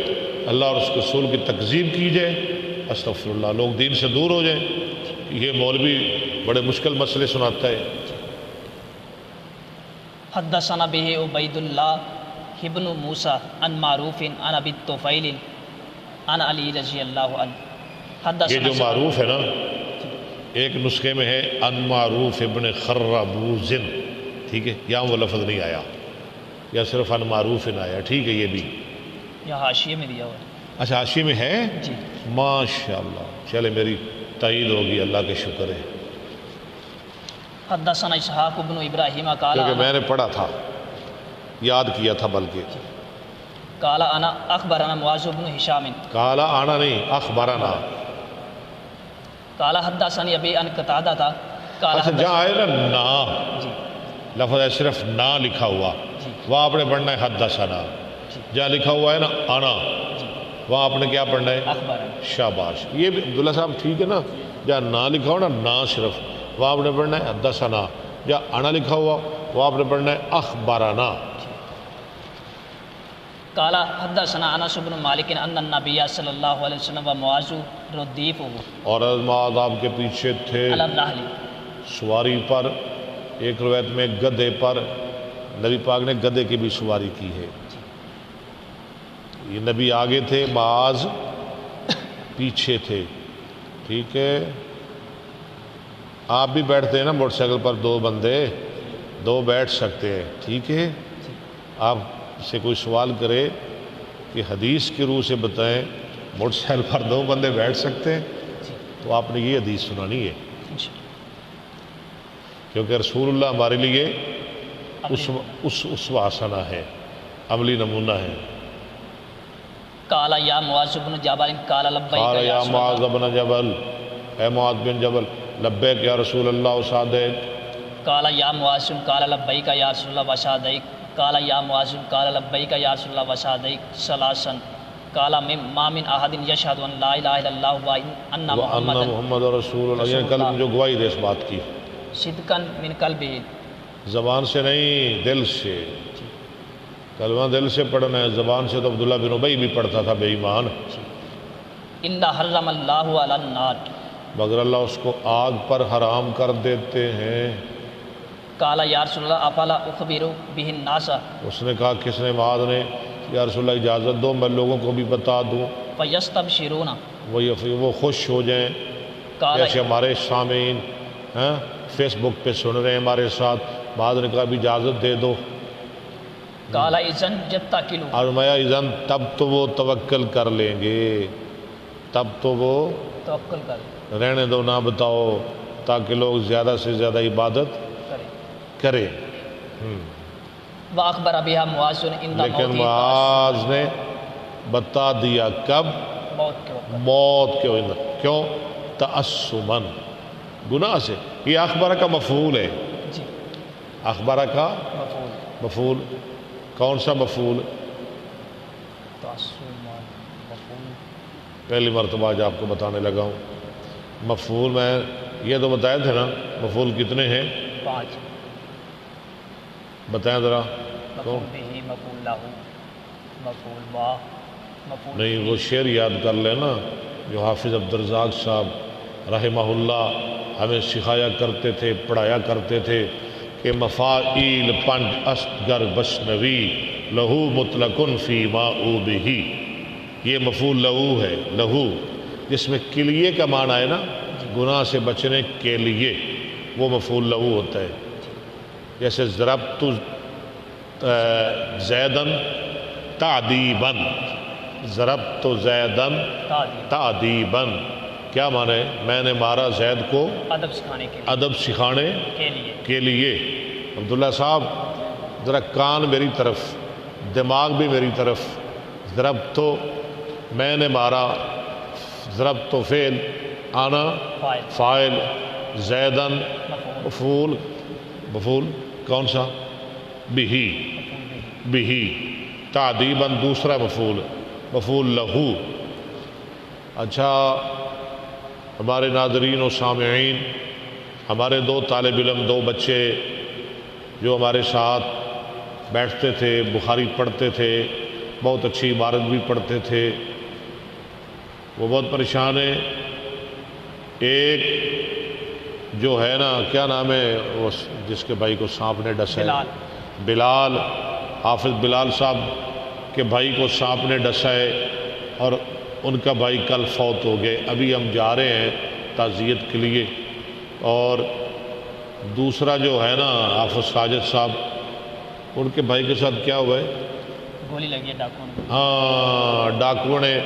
اللہ اور اس کے رسول کی تکذیب کی جائے. استغفر اللہ، لوگ دین سے دور ہو جائیں. یہ مولوی بڑے مشکل مسئلے سناتا ہے. حدثنا به عبید اللہ ابن موسیٰ عن معروف عن ابی الطفیل عن علی رضی اللہ عنہ. یہ جو معروف ہے نا، ایک نسخے میں ہے ان معروف ابن خربوز. ٹھیک ہے، یہاں وہ لفظ نہیں آیا، یا صرف ان معروف آیا. ٹھیک ہے، یہ بھی یہ حاشیے میں دیا ہوا ہے. اچھا، حاشیے میں ہے. جی، ماشاءاللہ، چلے میری تائید ہوگی، اللہ کے شکر ہے. حدثنا اسحاق بن ابراہیم قال کیونکہ میں نے پڑھا تھا، یاد کیا تھا بلکہ. قال انا اخبرنا معاذ بن ہشام قال آنا نہیں، اخبرنا. قال حدثني ابي عن قتادہ تھا. قال اچھا، جہاں آئے نا نا جی لفظ ہے، صرف نا لکھا ہوا، جی وہاں آپ نے پڑھنا ہے حدثنا. جہاں لکھا ہوا ہے نا آنا، وہاں آپ نے کیا پڑھنا ہے؟ اخبرنا. شاباش. یہ بھی عبداللہ صاحب ٹھیک ہے نا، جہاں نا لکھا ہوا نا، نا صرف، وہاں آپ نے پڑھنا ہے حدثنا. جہاں آنا لکھا ہوا وہاں آپ نے پڑھنا ہے اخبرنا. قال حدثنا انس بن مالک ان النبی صلی اللہ علیہ وسلم و معاذ ردیفہ اور معاذ آپ کے پیچھے تھے علی الرحل، سواری پر. ایک روایت میں گدھے پر، نبی پاک نے گدھے کی بھی سواری کی ہے. یہ نبی آگے تھے، معاذ پیچھے تھے. ٹھیک ہے، آپ بھی بیٹھتے ہیں نا موٹر سائیکل پر، دو بندے دو بیٹھ سکتے ہیں. ٹھیک ہے، آپ سے کوئی سوال کرے کہ حدیث کی روح سے بتائیں موٹر سائیکل پر دو بندے بیٹھ سکتے ہیں، تو آپ نے یہ حدیث سنانی ہے، کیونکہ رسول اللہ ہمارے لیے اسوہ حسنہ ہے، عملی نمونہ ہے. قال یا معاذ بن جبل قال لبیک قال یا رسول معاذ اللہ. بن جبل، اے معاذ بن جبل، لبیک یا رسول اللہ وسعدیک. قال یا معاذ قال لبیک یا رسول اللہ وسعدیک. قال یا معاذ قال لبیک یا رسول اللہ وسعدیک ثلاثا. قال ما من احد یشهد ان لا الہ الا اللہ وان محمد رسول اللہ. یہ کل جو گواہی دے اس بات کی، صدقا من قلبہ، زبان سے نہیں، دل سے. کلمہ دل سے پڑھنا ہے، زبان سے تو عبداللہ بن ابی بھی پڑھتا تھا بے ایمان. الا حرم اللہ علی النار، مگر اللہ اس کو آگ پر حرام کر دیتے ہیں. قال یا رسول اللہ افلا اخبر به الناس، اس نے کہا، کس نے؟ معاذ نے. یا رسول اللہ اجازت دو میں لوگوں کو بھی بتا دوں، فیستبشرون، وہ خوش ہو جائیں. قال جیسے ہمارے سامعین فیس بک پہ سن رہے ہیں ہمارے ساتھ. معاذ نے کہا بھی اجازت دے دو. قال اذن یتکلوا، اور میں اذن، تب تو وہ توکل کر لیں گے، تب تو وہ توکل کر رہنے دو، نہ بتاؤ، تاکہ لوگ زیادہ سے زیادہ عبادت کریں. واخبر بها معاذ عند لیکن موت، معاذ نے بتا دیا کب؟ موت کے وقت. موت کے وقت. کیوں؟ تعصماً، گناہ سے. یہ اخبار کا مفعول ہے. جی، اخبار کا مفعول، مفعول. کون سا مفعول؟ تعصما، مفعول. پہلی مرتبہ آج آپ کو بتانے لگا ہوں. مفعول میں یہ تو بتایا تھے نا، مفعول کتنے ہیں؟ 5. بتائیں ذرا. مفعول به، مفعول له، مفعول با مفعول نہیں، وہ شعر یاد کر لینا جو حافظ عبدالرزاق صاحب رحمہ اللہ ہمیں سکھایا کرتے تھے، پڑھایا کرتے تھے کہ مفاعیل پنج اصغر بشنوی لہو مطلقن فی ما او بہی، یہ مفعول لہو ہے، لہو جس میں کلیے کا معنی ہے نا، گناہ سے بچنے کے لیے، وہ مفعول لہو ہوتا ہے۔ جیسے ضربت زیدن تعدیباً، ضربت زیدن تعدیباً، کیا معنی ہے؟ میں نے مارا زید کو ادب سکھانے کے ادب سکھانے لیے کے لیے۔ عبداللہ صاحب ذرا کان میری طرف، دماغ بھی میری طرف۔ ضربت تو میں نے مارا، ضربت تو فعل، آنا فاعل، زیدن مفعول، مفعول کون سا؟ بہی، بہی، تعدیباً دوسرا مفعول، مفعول لہو۔ اچھا ہمارے ناظرین و سامعین، ہمارے دو طالب علم، دو بچے جو ہمارے ساتھ بیٹھتے تھے، بخاری پڑھتے تھے، بہت اچھی عبارت بھی پڑھتے تھے، وہ بہت پریشان ہیں۔ ایک جو ہے نا، کیا نام ہے وہ جس کے بھائی کو سانپ نے ڈسا ہے؟ بلال، حافظ بلال صاحب کے بھائی کو سانپ نے ڈسا ہے اور ان کا بھائی کل فوت ہو گئے۔ ابھی ہم جا رہے ہیں تعزیت کے لیے۔ اور دوسرا جو ہے نا حافظ ساجد صاحب، ان کے بھائی کے ساتھ کیا ہوا ہے؟ گولی لگی ہے ڈاکوؤں نے۔ ہاں، ڈاکوؤں نے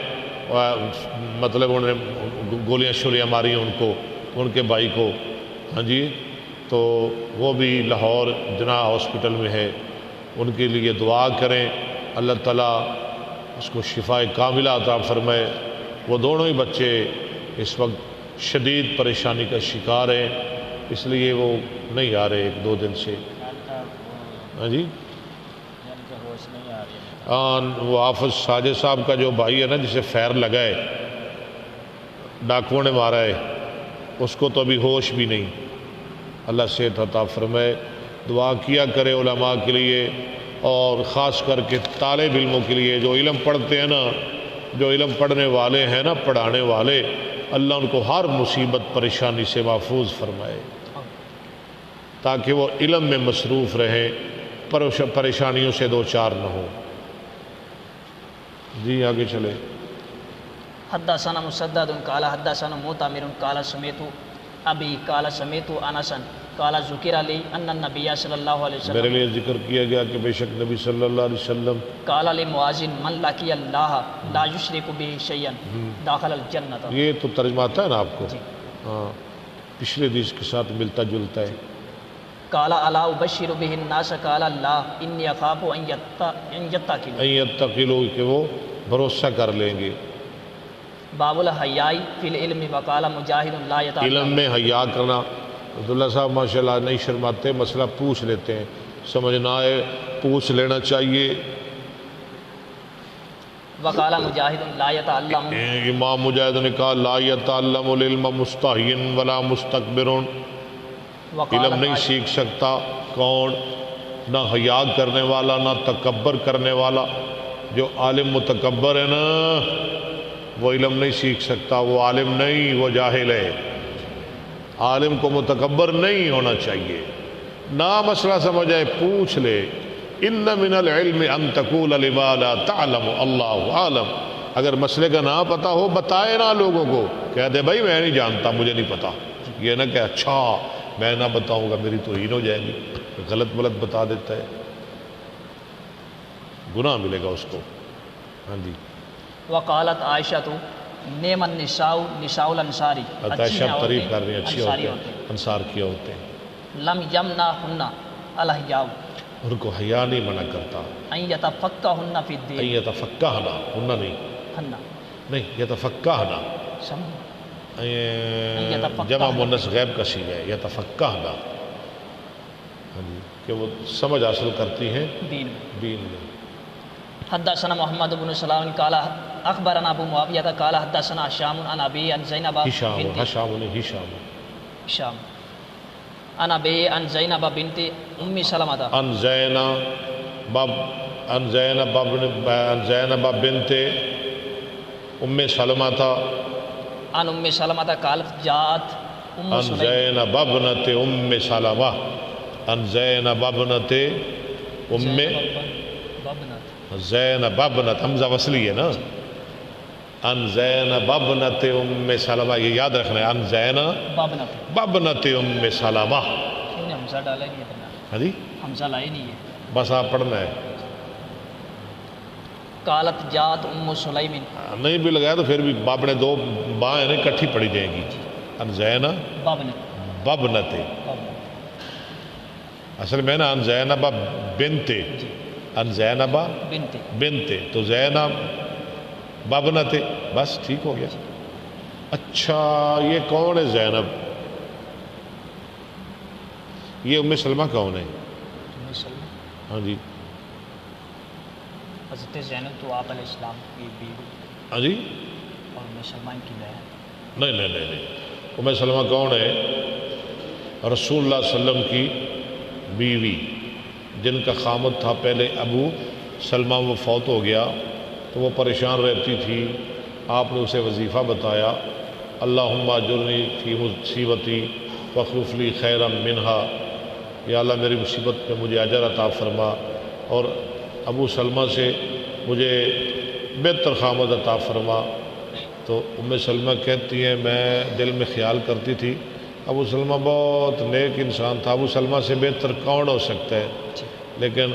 مطلب انہوں نے گولیاں شولیاں ماری ان کو، ان کے بھائی کو۔ ہاں جی، تو وہ بھی لاہور جناح ہاسپٹل میں ہے، ان کے لیے دعا کریں، اللہ تعالیٰ اس کو شفاء کاملہ عطا فرمائے۔ وہ دونوں ہی بچے اس وقت شدید پریشانی کا شکار ہیں، اس لیے وہ نہیں آ رہے ایک دو دن سے۔ ہاں جی، وہ حافظ ساجد صاحب کا جو بھائی ہے نا، جسے فیر لگا ہے، ڈاکوؤں نے مارا ہے، اس کو تو ابھی ہوش بھی نہیں۔ اللہ صحت عطا فرمائے۔ دعا کیا کرے علماء کے لیے، اور خاص کر کے طالب علموں کے لیے جو علم پڑھتے ہیں نا، جو علم پڑھنے والے ہیں نا، پڑھانے والے، اللہ ان کو ہر مصیبت پریشانی سے محفوظ فرمائے تاکہ وہ علم میں مصروف رہیں، پریشانیوں سے دو چار نہ ہو۔ جی آگے چلے۔ حدثنا مسدد قال حدثنا معتمر قال سمعت ابي قال سمعت انس قال ذکر علی ان النبی صلی اللہ علیہ وسلم، میرے لیے ذکر کیا گیا کہ بے شک نبی صلی اللہ علیہ وسلم قال لمعاذ من لقی اللہ لا یشرک به شیئا داخل الجنۃ۔ یہ تو ترجمعتہ ہے نا آپ کو؟ ہاں، پچھلے حدیث کے ساتھ ملتا جلتا ہے۔ قال الا ابشر به الناس قال لا انی اخاف ان یتقلوا، کہ وہ بھروسہ کر لیں گے۔ باب الحیاء فی العلم وقال مجاہد لا یتعلم، علم میں حیا کرنا۔ عبداللہ صاحب ماشاءاللہ نہیں شرماتے، مسئلہ پوچھ لیتے ہیں، سمجھنا ہے پوچھ لینا چاہیے۔ وقال مجاہد لا یتعلم، امام مجاہد نے کہا لا یتعلم العلم مستحی ولا مستکبر، علم نہیں سیکھ سکتا کون؟ نہ حیا کرنے والا، نہ تکبر کرنے والا۔ جو عالم متکبر ہے نا، وہ علم نہیں سیکھ سکتا، وہ عالم نہیں، وہ جاہل ہے۔ عالم کو متکبر نہیں ہونا چاہیے، نہ مسئلہ سمجھ آئے پوچھ لے۔ ان من العلم ان تقول لما لا تعلم اللہ عالم، اگر مسئلے کا نہ پتہ ہو بتائے نا لوگوں کو، کہہ دے بھائی میں نہیں جانتا، مجھے نہیں پتا، یہ نہ کہ اچھا میں نہ بتاؤں گا میری توہین ہو جائے گی، غلط بتا دیتا ہے، گناہ ملے گا اس کو۔ ہاں جی، وقالت عائشہ نعم النساء نساء الانصاری، عائشہ تعریف کر رہی ہیں، اچھی عورتیں، انصار کی عورتیں، لم یمنعہن الحیاء، ان کو حیا نہیں منع کرتا، ان یتفقہن فی الدین، ان یتفقہنا، ہنہ نہیں یتفقہنا، جمع مؤنث غیب کا صیغہ ہے، یتفقہنا، کہ وہ سمجھ حاصل کرتی ہیں دین میں۔ حدثنا محمد بن سلام قال اخبرنا ابو معاویہ قال حدثنا هشام عن ابي عن زینب بنت هشام عن ابي عن زینب بنت ام سلمہ، عن زینب عن زینب بنت ام سلمہ تھا عن ام سلمہ قالت جاءت ام عن سلیم زینب ابنت ام سلمہ عن زینب ابنت ام زینب ابنت حمزہ وصلی ہے نا، عن زینب ابنت ام سلمہ، یہ یاد رکھنا ہے، عن زینب ابنت ام سلمہ. کیوں نے حمزہ ڈالا ہی نہیں ہے؟ ہاں جی حمزہ لائے نہیں ہے. بس آپ پڑھنا ہے، قالت جاءت ام سلیم نہیں بھی لگایا تو پھر بھی باب نے دو باں ہیں اکٹھی پڑھی جائیں گی. عن زینب بابنت ابنت، اصل میں نا عن زینب بنت، عن زینب بنت تو زینب بابنت، بس ٹھیک ہو گیا. اچھا یہ کون ہے زینب؟ یہ ام سلمہ کون ہے؟ ام سلمہ ہاں جی حضرت زینب تو آپ علیہ السلام کی بیوی ہاں جی اور ام سلمہ کی بہن. نہیں نہیں نہیں نہیں، ام سلمہ کون ہے؟ رسول اللہ صلی اللہ علیہ وسلم کی بیوی جن کا خامد تھا پہلے ابو سلمہ، وہ فوت ہو گیا تو وہ پریشان رہتی تھی. آپ نے اسے وظیفہ بتایا، اللہم اجرنی فی مصیبتی واخلف لی خیرا منہا، یا اللہ میری مصیبت پہ مجھے اجر عطا فرما اور ابو سلمہ سے مجھے بہتر خامد عطا فرما. تو ام سلمہ کہتی ہیں میں دل میں خیال کرتی تھی ابو سلمہ بہت نیک انسان تھا، ابو سلمہ سے بہتر کون ہو سکتا ہے، لیکن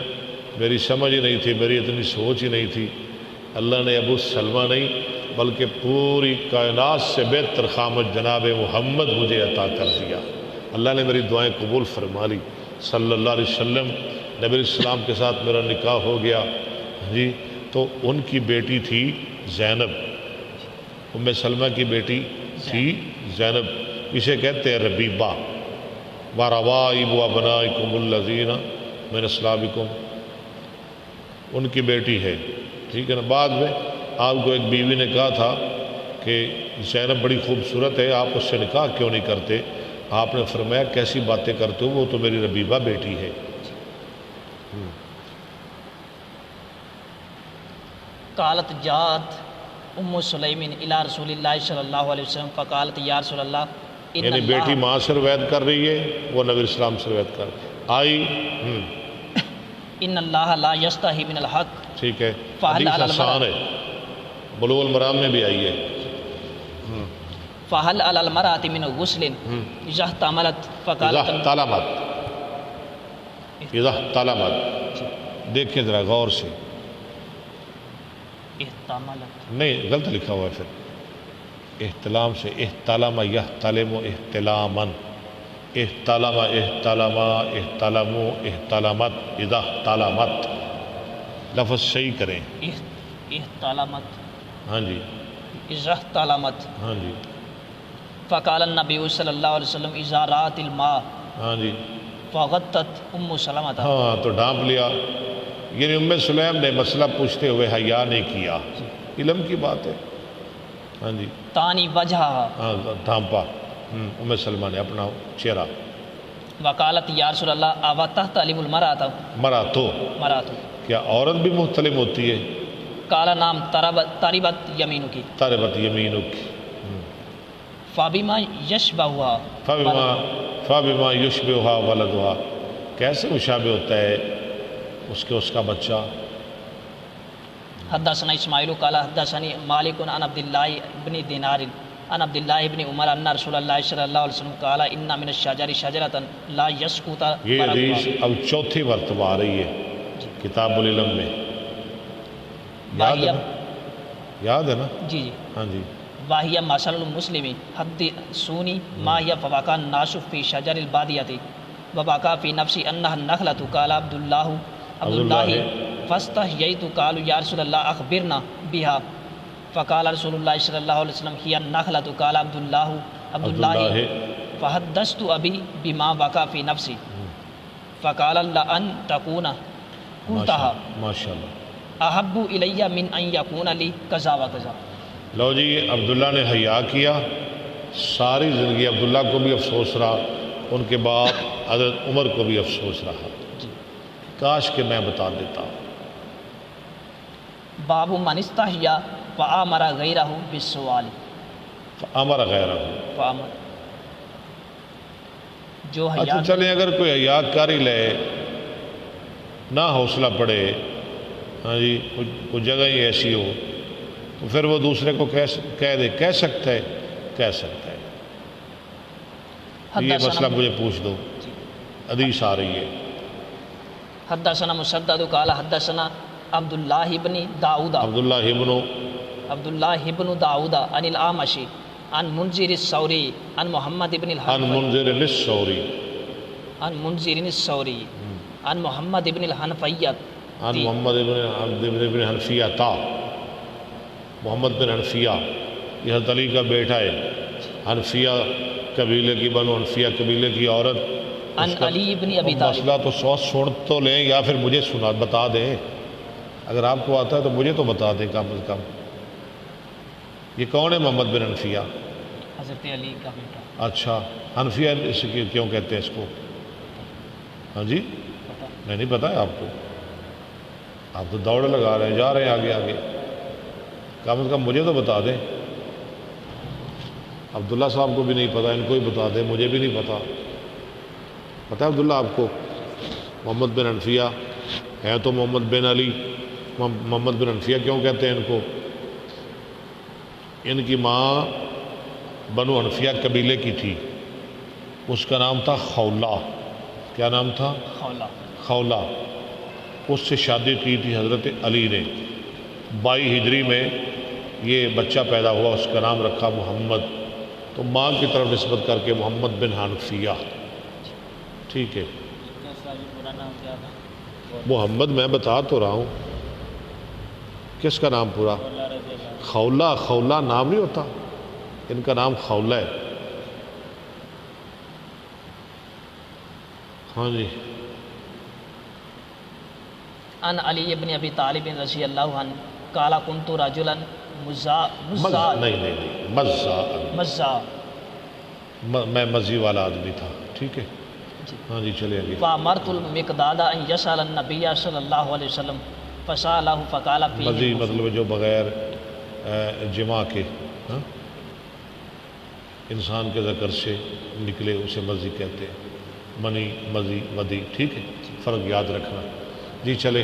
میری سمجھ ہی نہیں تھی، میری اتنی سوچ ہی نہیں تھی. اللہ نے ابو سلمہ نہیں بلکہ پوری کائنات سے بہتر خامد جناب محمد مجھے عطا کر دیا. اللہ نے میری دعائیں قبول فرما لی. صلی اللہ علیہ وسلم نبی السلام کے ساتھ میرا نکاح ہو گیا جی. تو ان کی بیٹی تھی زینب، ام سلمہ کی بیٹی تھی زینب، اسے کہتے ہیں ربیبہ. وَرَوَائِبُ أَبْنَائِكُمُ الَّذِينَ مِنْ أَصْلَابِكُمْ، ان کی بیٹی ہے، ٹھیک ہے نا. بعد میں آپ کو ایک بیوی نے کہا تھا کہ زینب بڑی خوبصورت ہے، آپ اس سے نکاح کیوں نہیں کرتے؟ آپ نے فرمایا کیسی باتیں کرتے ہو، وہ تو میری ربیبہ بیٹی ہے. قالت جاءت ام سلیم الی رسول اللہ صلی اللہ علیہ وسلم فقالت یا رسول اللہ ان یعنی بیٹی ماں سے روایت کر رہی ہے، وہ نبی اسلام سے روایت کر آئی. ان اللہ لا یستحی من الحق. ٹھیک ہے، فہل حدیث علی آسان ہے، بلوغ المرام میں بھی آئی ہے. فہل علی المرأۃ من غسل اذا احتملت فقالت اذا احتلمت. دیکھیں ذرا غور سے، احتملت نہیں غلط لکھا ہوا ہے، پھر احتلام سے احتلم یحتلم احتلاما، احتلم احتلما احتلمو احتلمت اذا احتلمت. لفظ صحیح کریں. احتلمت ہاں جی اذا احتلمت. ہاں جی فقال النبی صلی اللہ علیہ وسلم اذا رات الماء ہاں جی فغطت ام سلمہ. ہاں تو ڈھانپ لیا. یعنی ام سلیم نے مسئلہ پوچھتے ہوئے حیا نہیں کیا، علم کی بات ہے. ہاں جی تانی وجہ ہاں ڈھانپا ام سلمہ نے اپنا چہرہ. وقالت یا رسول اللہ اوا تحتلم المرأۃ. مرات کیا عورت بھی محتلم ہوتی ہے؟ قال نام تربت یمینک. تربت یمینک. فبما یشبہھا فبما یشبہھا ولدھا، کیسے مشابہ ہوتا ہے اس کا بچہ. حدثنا اسماعیل قال حدثنی مالک عن عبد اللہ بن دینار عن عبد اللہ بن عمر ان رسول اللہ صلی اللہ علیہ وسلم قال ان من الشجر شجرۃ لا یسقط. یہ حدیث اب چوتھی مرتبہ آ رہی ہے کتاب العلم میں. یاد ہے نا؟ جی جی ہاں جی. واہیہ مثل المسلم حدثونی ما هي فواقع الناس في شجر البادیہ وواقع في نفسی انها النخلۃ. قال عبد اللہ فاستحییت. قالوا یا رسول اللہ اخبرنا بها. فقال رسول اللہ صلی اللہ علیہ وسلم هي النخلۃ. قال عبد اللہ فحدثت ابی بما وقع في نفسی. فقال لأن تكون قلتها ماشاءاللہ احب الی من ان یکون لی کذا و کذا. لو جی عبداللہ نے حیا کیا، ساری زندگی عبداللہ کو بھی افسوس رہا، ان کے بعد حضرت عمر کو بھی افسوس رہا. کاش کہ میں بتا دیتا. باب من استحیا فآمر غیرہ بالسؤال، امر غیرہ، فآمر جو حیا، اچھا چلیں اگر کوئی حیا کاری لے نہ حوصلہ پڑے، ہاں جی کوئی جگہ ہی ایسی ہو تو پھر وہ دوسرے کو کہہ دے، کہہ سکتا ہے، کہہ سکتا ہے. یہ مسئلہ مجھے پوچھ دو، حدیث آ رہی ہے. حدثنا مسدد قال حدثنا عبد الله بن داؤد، عبد الله بن داؤد عن الأعمش عن منذر الثوري عن محمد بن عن منذر الثوري عن منذر الثوري عن محمد بن الحنفیہ عن محمد بن حنفیہ، محمد بن حنفیہ یہ حضرت علی کا بیٹا ہے. حنفیہ قبیلے کی، بنو حنفیہ قبیلے کی عورت. عن علی بن ابی طالب. مسئلہ تو سن تو لیں یا پھر مجھے بتا دیں. اگر آپ کو آتا ہے تو مجھے تو بتا دیں کم از کم. یہ کون ہے محمد بن حنفیہ؟ حضرت علی کا بیٹا. اچھا، حنفیہ اس کیوں کہتے ہیں اس کو؟ ہاں جی میں نہیں پتا ہے آپ کو، آپ تو دوڑ لگا رہے ہیں، جا رہے ہیں آگے آگے. کم از کم مجھے تو بتا دیں. عبداللہ صاحب کو بھی نہیں پتا، ان کو ہی بتا دیں، مجھے بھی نہیں پتا. پتہ ہے عبداللہ آپ کو؟ محمد بن حنفیہ ہے تو محمد بن علی. محمد بن حنفیہ کیوں کہتے ہیں ان کو؟ ان کی ماں بنو حنفیہ قبیلے کی تھی، اس کا نام تھا خولہ. کیا نام تھا؟ خولہ. اس سے شادی کی تھی حضرت علی نے. 22 ہجری میں یہ بچہ پیدا ہوا، اس کا نام رکھا محمد. تو ماں کی طرف نسبت کر کے محمد بن حنفیہ. ٹھیک ہے، محمد میں بتا تو رہا ہوں. کس کا نام پورا؟ خولہ. خولہ نام نہیں ہوتا، ان کا نام خولہ ہے. ہاں جی. عن علی بن ابی طالب رضی اللہ عنہ قال كنت رجلا مزا، میں مزی والا آدمی تھا. ٹھیک ہے، ہاں جی چلے آگے. فامرت المقداد ان يسأل النبي صلی اللہ علیہ وسلم فسأله فقال فيه. مزی مطلب جو بغیر جماع کے انسان کے ذکر سے نکلے اسے مزی کہتے ہیں. منی، مزی، ودی. ٹھیک ہے، فرق یاد رکھنا. جی چلے.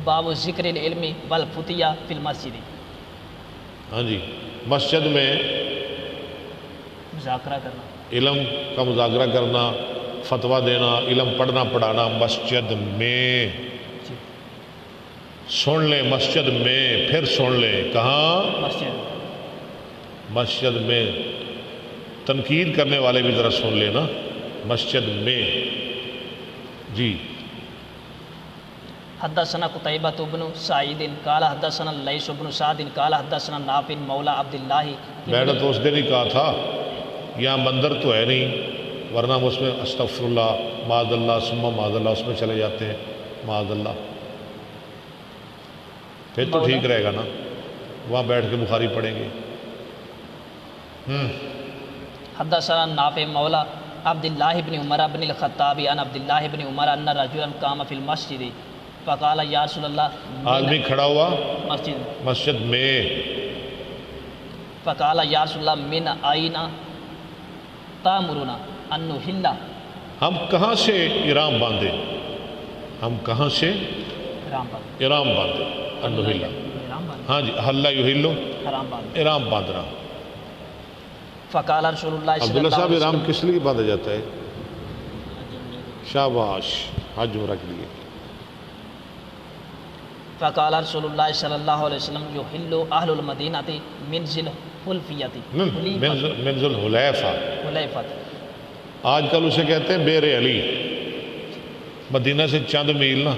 باب ذکر العلم والفتیہ فی المسجد. ہاں جی، مسجد میں مذاکرہ کرنا، علم کا مذاکرہ کرنا، فتویٰ دینا، علم پڑھنا پڑھانا مسجد میں. سن لیں مسجد میں، پھر سن لیں کہاں؟ مسجد میں. تنقید کرنے والے بھی ذرا سن لیں نا، مسجد میں. جی. حدثنا قتیبہ بن سعید قال حدثنا لیث بن سعد قال حدثنا نافع مولا عبد اللہ. میں نے تو اس دن ہی کہا تھا یہاں مندر تو ہے نہیں، ورنہ ہم اس میں استغفر اللہ، معاذ اللہ، ثم معاذ اللہ اس میں چلے جاتے ہیں. معاذ اللہ پھر تو ٹھیک رہے گا نا، وہاں بیٹھ کے بخاری پڑھیں گے. حدثنا نافع مولا عبد اللہ بن عمر بن الخطاب عن عبد اللہ بن عمر ان رجلا قام فی المسجد فقال یا رسول اللہ. آدمی کھڑا ہوا مسجد میں، فقال یا رسول اللہ من آئین تامرنا ان نحل. ہم کہاں سے احرام باندھے؟ ہم کہاں سے احرام باندھے؟ ان نحل. ہاں جی، حل یحل، احرام باندھنا. فقال رسول اللہ صلی عبداللہ اللہ صاحب علیہ احرام وسلم. کس لیے باندھا جاتا ہے؟ شاباش، حج عمرہ کے لیے. فقال رسول اللہ صلی اللہ علیہ وسلم یحل اہل المدینہ من ذی الحلیفۃ. من ذی الحلیفہ. آج کل اسے کہتے ہیں بیر علی. مدینہ سے چند میل نا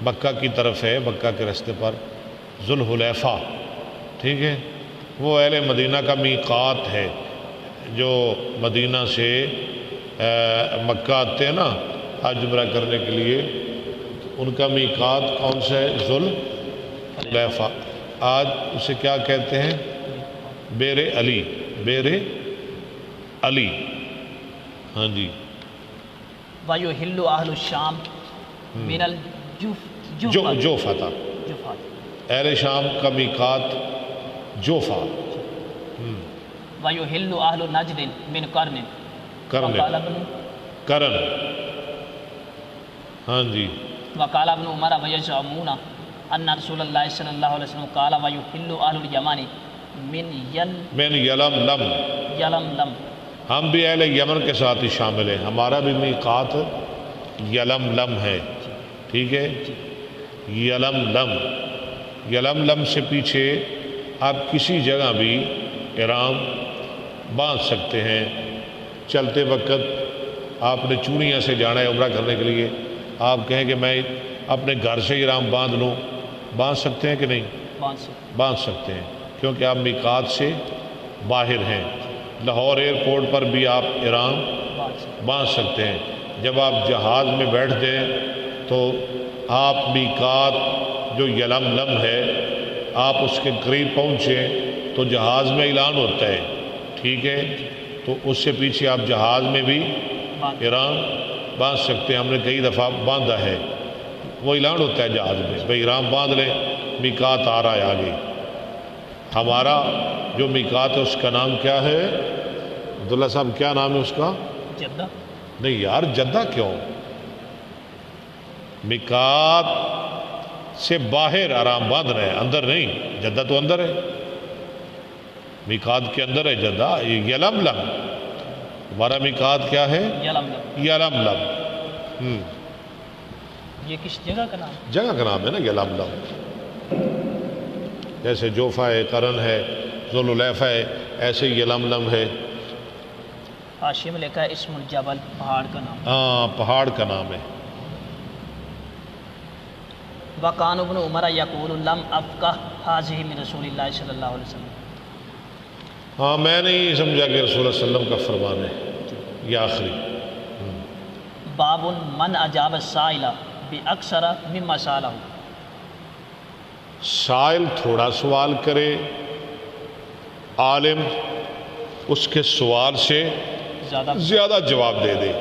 مکہ کی طرف ہے، مکہ کے راستے پر ذی الحلیفہ. ٹھیک ہے، وہ اہل مدینہ کا میقات ہے. جو مدینہ سے مکہ آتے ہیں نا حج عمرہ کرنے کے لیے، ان کا میقات کون سا ہے؟ ذی الحلیفہ. آج اسے کیا کہتے ہیں؟ بیر علی. بیر علی. ہاں جی. وَيُحِلُّ أَهْلُ الشَّامِ مِنَ الْجُفَّةِ. اہل شام کا میقات جوفا، وَيُحِلُّ أَهْلُ نَجْدٍ مِنْ قَرْنٍ کرن وَقَالَ ابْنُ کرن، ہاں جی، وقال ابن عمر ويزعمون ان رسول اللہ صلی اللہ علیہ وسلم قال ويحل اهل اليمن من یلملم، یلملم، ہم بھی اہل یمن کے ساتھ ہی شامل ہیں، ہمارا بھی میقات یلملم ہے، ٹھیک ہے، یلملم، یلملم سے پیچھے آپ کسی جگہ بھی احرام باندھ سکتے ہیں۔ چلتے وقت آپ نے چونیاں سے جانا ہے عمرہ کرنے کے لیے، آپ کہیں کہ میں اپنے گھر سے ہی احرام باندھ لوں، باندھ سکتے ہیں کہ نہیں؟ باندھ سکتے ہیں، کیونکہ آپ میقات سے باہر ہیں۔ لاہور ایئرپورٹ پر بھی آپ احرام باندھ سکتے ہیں۔ جب آپ جہاز میں بیٹھ جائیں تو آپ میقات جو یلملم ہے آپ اس کے قریب پہنچیں تو جہاز میں اعلان ہوتا ہے، ٹھیک ہے، تو اس سے پیچھے آپ جہاز میں بھی احرام باندھ سکتے ہیں۔ ہم نے کئی دفعہ باندھا ہے، وہ اعلان ہوتا ہے جہاز میں، بھئی احرام باندھ لیں، میقات آ رہا ہے آگے۔ ہمارا جو میقات ہے اس کا نام کیا ہے عبداللہ صاحب؟ کیا نام ہے اس کا؟ جدہ۔ نہیں یار، جدہ کیوں؟ میقات سے باہر احرام باندھنا ہے، اندر نہیں۔ جدہ تو اندر ہے، میقات کے اندر ہے جدہ۔ یلملم ہمارا میقات کیا ہے؟ یلملم۔ یہ کس جگہ کا نام؟ جگہ کا نام ہے نا یلملم، جیسے جوفا ہے، کرن ہے، ذوالحلیفہ ہے، ایسے یلملم ہے۔ حاشیے میں لکھا ہے اسم الجبل، پہاڑ کا نام۔ ہاں، پہاڑ کا نام ہے۔ وَقَانُ ابْنُ عُمَرَ يَقُولُ لَمْ أَفْقَهْ هَٰذِهِ مِنْ رسول اللہ صلی اللہ علیہ وسلم۔ ہاں، میں نہیں سمجھا کہ رسول اللہ صلی اللہ علیہ وسلم کا فرمان ہے یہ آخری۔ باب من اجاب السائل باکثر مما سالہ، سائل تھوڑا سوال کرے، عالم اس کے سوال سے زیادہ جواب دے دے،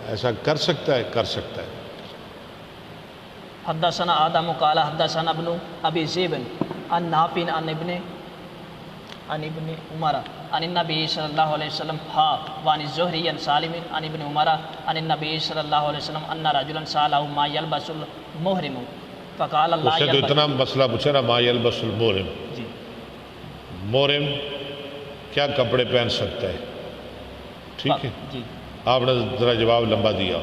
ایسا کر سکتا ہے؟ کر سکتا ہے۔ حدثنا آدم قال حدثنا ابن ابی ذئب عن نافع عن ابن عمر عن النبی صلی اللہ علیہ وسلم وعن الزہری عن سالم عن ابن عمر عن النبی صلی اللہ علیہ وسلم ان رجلا سالہ ما یلبس المحرم فقال اللہ اس سے تو اتنا مسئلہ پوچھا نا، ما یلبس المحرم، جی، محرم کیا کپڑے پہن سکتا ہے، ٹھیک ہے، جی، آپ نے ذرا جواب لمبا دیا۔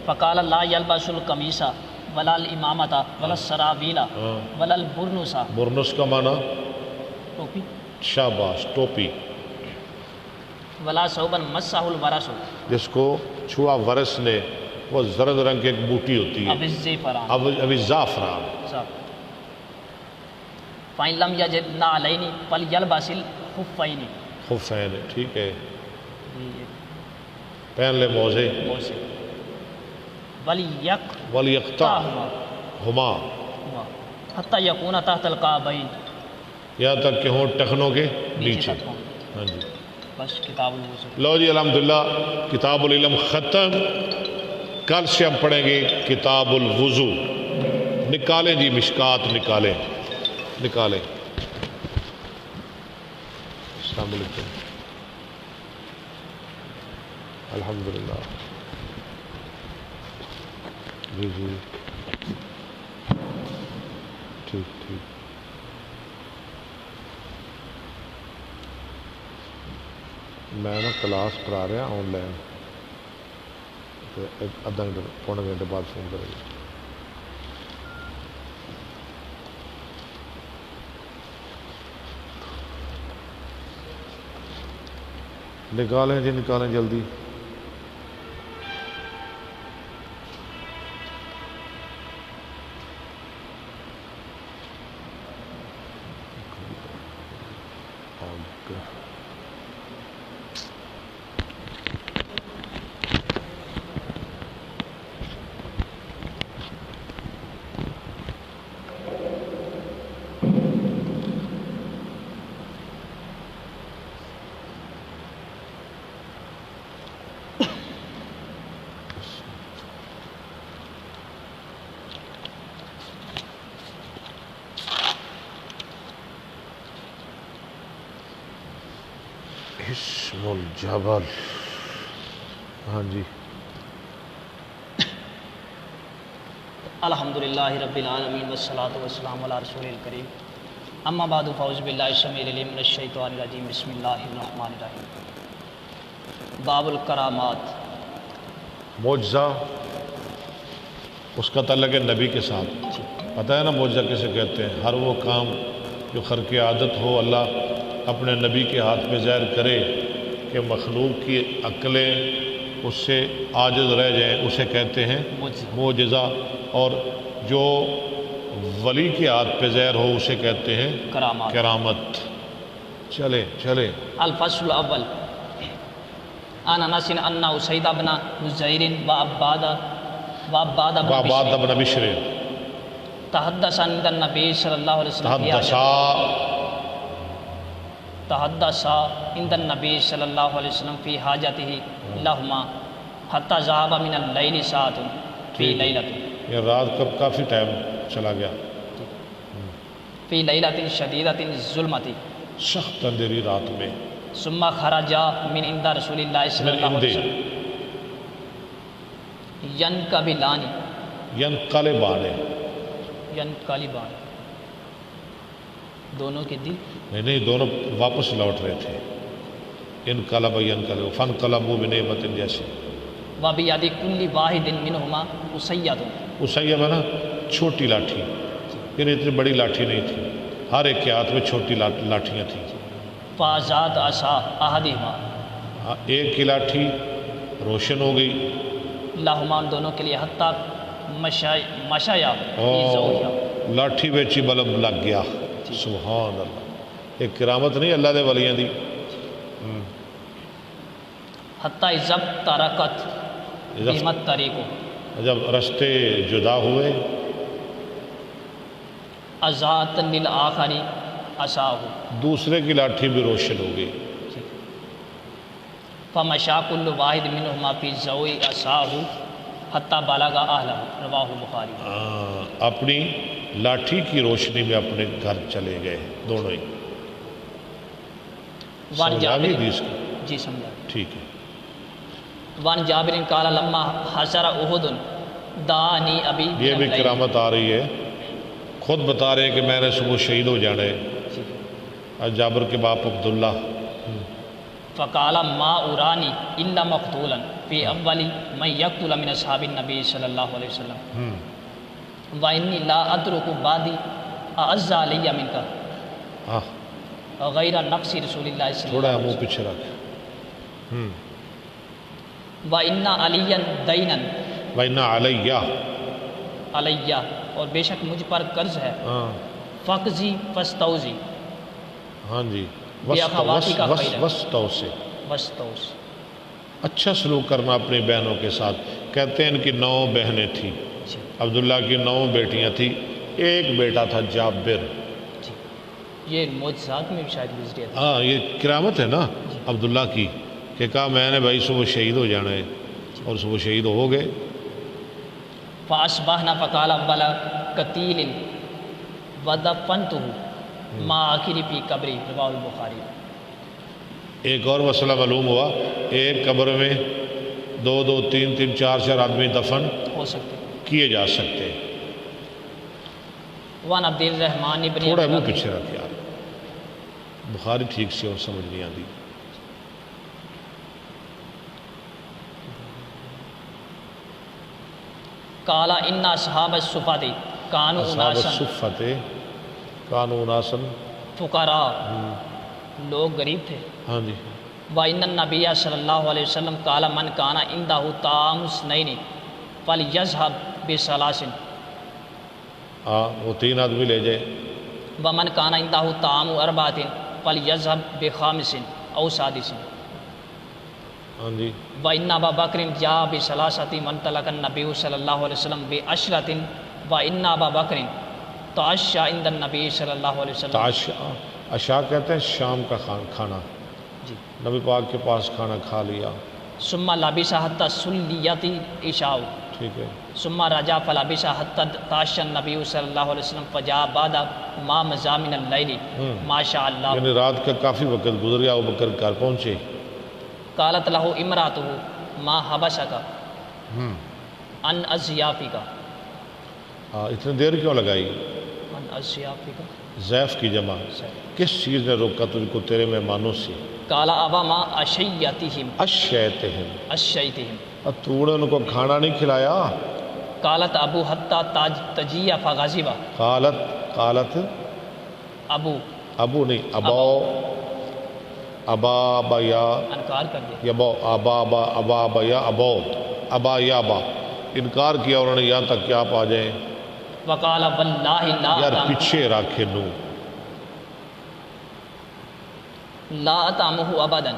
فقال لا یلبس القمیص ولا الامامۃ ولا السراویل ولا البرنس، برنس کا معنی ٹوپی، شاباش، ٹوپی، ولا ثوبا مسہ الورس، جس کو چھوا ورس نے، وہ زرد رنگ کی ایک بوٹی ہوتی ہے، اب الزعفران، ابھی زعفران۔ فإن لم يجد نعلین فلیلبس الخفین، خفین، ٹھیک ہے، پہن لے موزے، ولیقطعہما حتی یکون تحت القعبین، یہاں تک کہ ہوں ٹخنوں کے نیچے۔ ہاں جی، بس کتاب الوضو۔ لو جی، الحمدللہ کتاب العلم ختم۔ کل سے ہم پڑھیں گے کتاب الوضو۔ نکالیں جی مشکات، نکالیں۔ السلام علیکم، الحمدللہ، جی جی، ٹھیک۔ میں نا کلاس کرا رہا آن لائن، ایک آدھا گھنٹے پونے گھنٹے بعد فون کرے گا۔ نکالیں جی، نکالیں جلدی۔ الجبل. ہاں جی. الحمدللہ رب العالمین والصلاة والسلام علی رسول الکریم. اما بعد فاعوذ باللہ السمیع العلیم من الشیطان الرجیم. بسم اللہ الرحمن الرحیم. باب الکرامات. معجزہ اس کا تعلق ہے نبی کے ساتھ. پتہ ہے نا معجزہ کسے کہتے ہیں؟ ہر وہ کام جو خرق عادت ہو اللہ اپنے نبی کے ہاتھ میں ظاہر کرے کہ مخلوق کی عقلیں اس سے عاجز رہ جائیں، اسے کہتے ہیں معجزہ. اور جو ولی کے ہاتھ پہ ظاہر ہو اسے کہتے ہیں کرامت. چلے الفصل الاول. عن انس ان اسید بن زہیر وعباد بن بشر تحدث عند النبی صلی اللہ علیہ وسلم تحدث عند النبی صلی اللہ علیہ وسلم فی حاجتہ لہما حتی ذهب من اللیل ساعۃ فی لیلۃ. یہ رات کب کافی ٹائم چلا گیا. فی لیلۃ شدیدۃ الظلمۃ، سخت اندھیری رات میں. ثم خرج من عند رسول اللہ صلی اللہ علیہ وسلم ینقلبان دونوں کے دل نہیں دونوں واپس لوٹ رہے تھے. انقلب فانقلبوا بنعمت جیسے. وَبِيَدِ كُلِّ وَاحِدٍ مِّنْهُمَا أُسَيَّةٌ. اسیہ ہے نا چھوٹی لاٹھی، یعنی اتنی بڑی لاٹھی نہیں تھی، ہر ایک کے ہاتھ میں چھوٹی لاٹھیاں تھیں. فَازَادَ عَصَا أَحَدِهِمَا. ایک کی لاٹھی روشن ہو گئی لَهُمَا دونوں کے لیے حتیٰ مشایا لاٹھی بیچی بلب لگ گیا. سبحان اللہ. ایک کرامت نہیں اللہ دے ولیاں دی. حتیٰ جب ترکت بہمت طریقو، جب رستے جدا ہوئے. ازات للآخری عصاہ، دوسرے کی لاٹھی بھی روشن ہو گئی. فمشا کل واحد منہما فی ضوء عصاہ حتیٰ بلغ اہلہ. رواہ بخاری. اپنی لاٹھی کی روشنی میں اپنے گھر چلے گئے دونوں ہی. وان جابر حدیث کی جی سمجھا ٹھیک ہے. وان جابر قال لما حشر احد دعانی ابی. یہ بھی کرامت آ رہی ہے، خود بتا رہے ہیں کہ میں نے صبح شہید ہو جانا ہے. جابر کے باپ عبداللہ. فقال ما ارانی الا مقتولا فی اول من یقتل من اصحاب النبی صلی اللہ علیہ وسلم وانی لا اترک بعدی اعز علی منک غیر نفس رسول اللہ صلی اللہ تھوڑا علیہ منہ وسلم پیچھے رکھ. وان علی دینا وَإِنَّ عَلَيَّ علیہ، اور بے شک مجھ پر قرض ہے. فقضی فاستوزی. ہاں جی. وسطوس. اچھا سلوک کرنا اپنی بہنوں کے ساتھ. کہتے ہیں ان کی 9 بہنیں تھیں، عبداللہ کی 9 بیٹیاں تھیں، ایک بیٹا تھا جابر. یہ معجزات میں بھی شاید گزری ہے. ہاں یہ کرامت ہے نا عبداللہ کی، کہ کہا میں نے بھائی صبح شہید ہو جانا ہے، اور صبح شہید ہو گئے. فاصبحنا فقال بلا قتیل ودفنته ما آخری فی قبری. رواہ البخاری. ایک اور مسئلہ معلوم ہوا، ایک قبر میں 2 2 3 3 4 4 آدمی دفن ہو سکتے کیے جا سکتے. وان عبد الرحمن ابن تھوڑا منہ پیچھے رکھ یار، بخاری ٹھیک سے اور سمجھ نہیں آتی. قال ان اصحاب الصفۃ کانوا اناسا فقراء، لوگ غریب تھے. ہاں جی. وان النبی صلی اللہ علیہ وسلم قال من کان عنده طعام اثنین فلیذهب بثلاث. وہ 3 آدمی لے جائے. ومن کان عنده طعام اربعۃ فلیذهب بخامس او سادس. ہاں جی. وَإِنَّ أَبَا بَكْرٍ جَاءَ بِثَلَاثَةٍ وَانْطَلَقَ النَّبِيُّ صلی اللہ علیہ وسلم بِعَشْرَةٍ وَإِنَّ أَبَا بَكْرٍ تَعَشَّى عِنْدَ النَّبِيِّ صلی اللہ علیہ وسلم. عشاء کہتے ہیں شام کا کھانا. جی. نبی پاک کے پاس کھانا کھا لیا. ثم لبث حتى صليت العشاء. ٹھیک ہے. ثم رجع فلبث حتى تعشى النبي صلی اللہ علیہ وسلم فجاء بعد ما مضى من الليل ما شاء اللہ. یعنی رات کا کافی وقت گزر گیا، ابوبکر گھر پہنچے قالت له امراته ما حبسك ان اضیافک اتنی دیر کیوں لگائی؟ ان اضیافک ضیف کی جمع، کس چیز نے روکا تجھ کو تیرے مہمانوں سے؟ قال ابا ما اشیتہم اشیتہم، تو نے ان کو کھانا نہیں کھلایا؟ قالت ابو حتی تجیہ فغضب، قالت ابو نہیں، ابا یا انکار کر دیا، یبو ابا یا ابا یا ابا، انکار کیا انہوں نے یہاں تک کہ آپ آ جائیں۔ وقال واللہ یار پیچھے رکھے نو، لا اطعمہ ابدا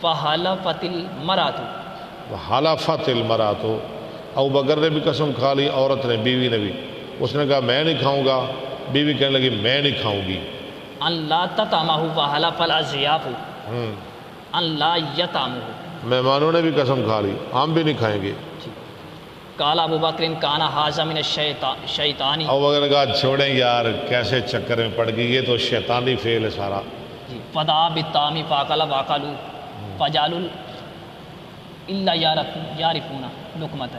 فحلفت المرأۃ، حلفت المرأۃ، ابو بکر نے بھی قسم کھا لی، عورت نے، بیوی نے بھی، اس نے کہا میں نہیں کھاؤں گا، بیوی کہنے لگی میں نہیں کھاؤں گی۔ ان لا تطعمہ وحلف الاضیاف ان لا یطعمہ، مہمانوں نے بھی قسم کھا لی ہم بھی نہیں کھائیں گے۔ قال ابو بکر کان ھذا من الشیطان، ابو بکر نے کہا چھوڑیں یار کیسے چکر میں پڑ گئی، یہ تو شیطانی فعل ہے سارا۔ فدعا بالطعام فاکل واکلوا فجعلوا الا یعرفون لقمۃ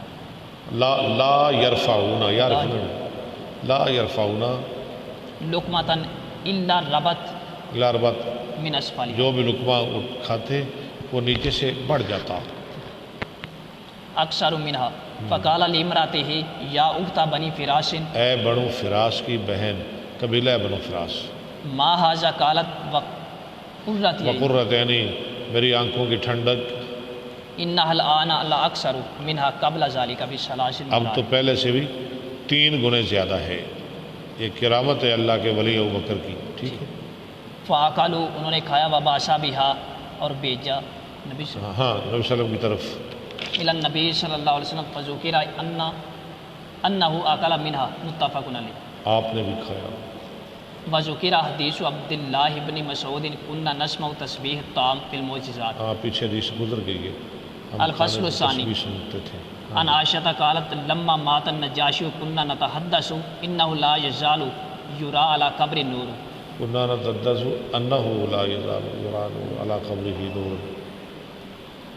لا یرفعون لقمۃ الا ربت من اسفل، جو بھی لقمہ کھاتے وہ نیچے سے بڑھ جاتا۔ اکثر منہا فقال لامرأتہ یا اخت بنی فراس، اے بنو فراس کی بہن، قبیلہ بنو فراس، ما ھذا قالت وقرۃ وقرۃ عینی، میری آنکھوں کی ٹھنڈک، انھا الآن لاکثر منہا قبل ذلک بثلاث اب تو پہلے سے بھی 3 گنے زیادہ ہے۔ یہ کرامت ہے اللہ کے ولی ابو بکر کی، ٹھیک ہے۔ فاکلوا، انہوں نے کھایا، وبعثا بہا، اور بھیجا نبی صلی اللہ علیہ وسلم کی طرف، الی النبی صلی اللہ علیہ وسلم، فذکر انہ اکل منہا، متفق علیہ، آپ نے بھی کھایا۔ وذکر حدیث عبداللہ بن مسعود کنا نسمع تسبیح الطعام فی المعجزات، پیچھے حدیث گزر گئی ہے، الفصل الثانی، سنتے تھے۔ عن عائشہ قالت لما مات النجاشی کنا نتحدث انہ لا یزال یرا علی قبر نور، کنا نتحدث انہ لا یزال یرا علی قبرہ نور،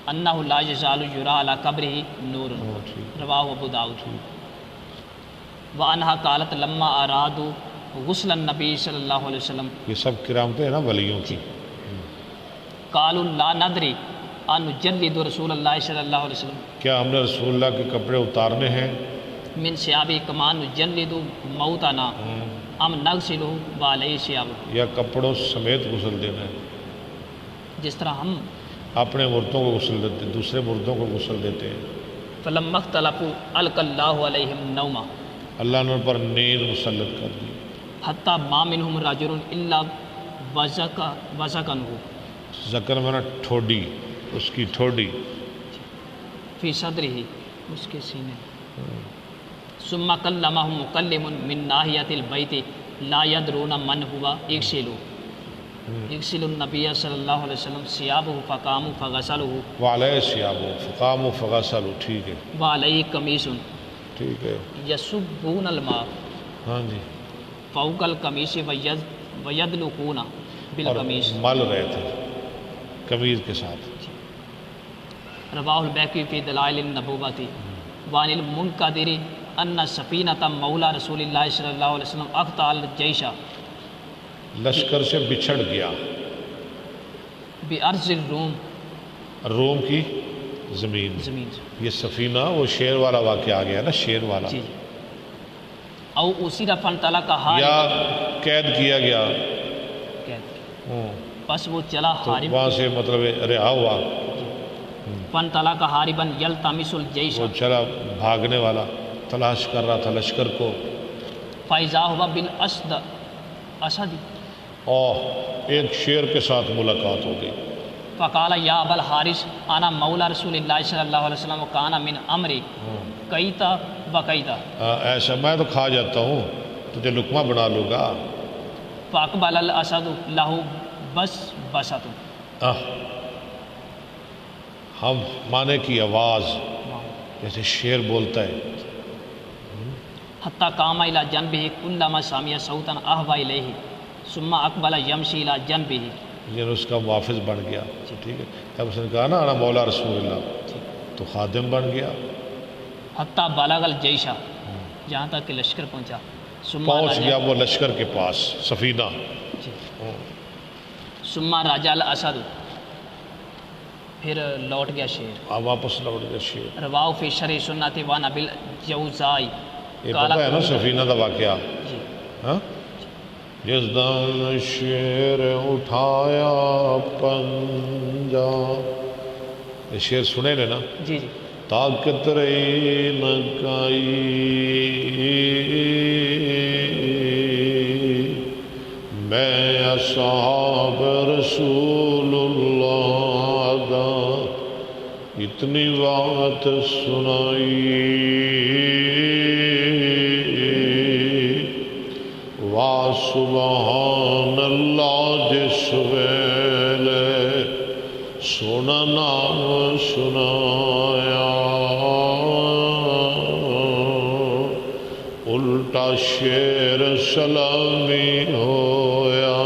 انہ لا یزال یرا علی قبرہ نور، رواہ ابو داؤد۔ وعنہا قالت لما ارادوا غسل النبی صلی اللہ علیہ وسلم، یہ سب کرامتیں ہیں نا ولیوں کی۔ قالوا لا ندری ان نجرد رسول اللہ صلی اللہ علیہ وسلم، کیا ہم نے رسول اللہ کے کپڑے اتارنے ہیں؟ من ثیابہ کما نجرد موتنا ام نغسلہ وعلیہ ثیابہ، یا کپڑوں سمیت غسل دینا ہے؟ جس طرح ہم اپنے مردوں کو غسل دیتے ہیں، دوسرے مردوں کو غسل دیتے ہیں۔ فلما اختلفوا القى اللہ علیہم النوم، اللہ نے ان پر نیند مسلط کر دی، حتی ما منہم رجل الا وزکنہ، ذکر میں نا ٹھوڈی، اس کی ٹھوڈی، فی صدرہ، اس کے سینے، ثم کلمہم مکلم من ناحیۃ البیت لا یدرون من ہوا یغسل النبی صلی اللہ علیہ وسلم ثیابہ فقاموا فغسلہ وعلیہ ثیابہ فقاموا فغسلوا، ٹھیک ہے، وعلیہ قمیص ٹھیک ہے، یصبون الماء ہاں جی، فوق القمیص ویدلقون بالقمیص، اور مل رہے تھے قمیض کے ساتھ۔ رواہ البیہقی فی دلائل النبوۃ، وعن المنقدر ان سفینۃ مولا رسول اللہ صلی اللہ علیہ وسلم اخطا الجیش، لشکر سے بچھڑ گیا، بارض الروم، روم کی زمین، یہ سفینہ وہ شیر والا واقعہ آ گیا نا، شیر والا، جی، او اسیر فانطلق یا قید کیا گیا، بس وہ چلا حارب، وہاں سے مطلب رہا ہوا، فانطلق حاربا یلتمس الجیش، وہ چلا بھاگنے والا، تلاش کر رہا تھا لشکر کو، فاذا ہوا بالاسد، اسد، اور ایک شیر کے ساتھ ملاقات ہو گئی، فقال یا ابا الحارث انا مولا رسول اللہ صلی اللہ علیہ وسلم وکان من امری کیتا بکیتا، ایسا میں تو کھا جاتا ہوں، تجھے لقمہ بنا لوں گا۔ فاقبل الاسد لہ بس بسط، ہم مانے کی آواز جیسے شیر بولتا ہے، حتی قام الی جنبہ کلما سمع صوتا اہوی الیہ ثم اقبل یمشی الی جنبہ، یعنی اس کا محافظ بن گیا، ٹھیک ہے. جب اس نے کہا نا انا مولا رسول اللہ تو خادم بن گیا. حتیٰ بالغ الجیشہ، جہاں تک کہ لشکر پہنچا. پہنچ گیا وہ لشکر کے پاس سفینہ. ثم رجع الاسد، پھر لوٹ گیا شیر. واپس لوٹ گیا شیر. رواہ فی شرح سنت وان ابی الجوزائی. یہ پتہ ہے نا سفینہ کا واقعہ؟ ہاں، جس دن شیر اٹھایا پنجا، یہ شیر سنے لے نا. جی جی. طاقت رہی نہ کائی، میں اصحاب رسول اللہ دا اتنی بات سنائی، وا سبحان اللہ جس ویلے سننا سنایا، الٹا شیر سلامی ہویا،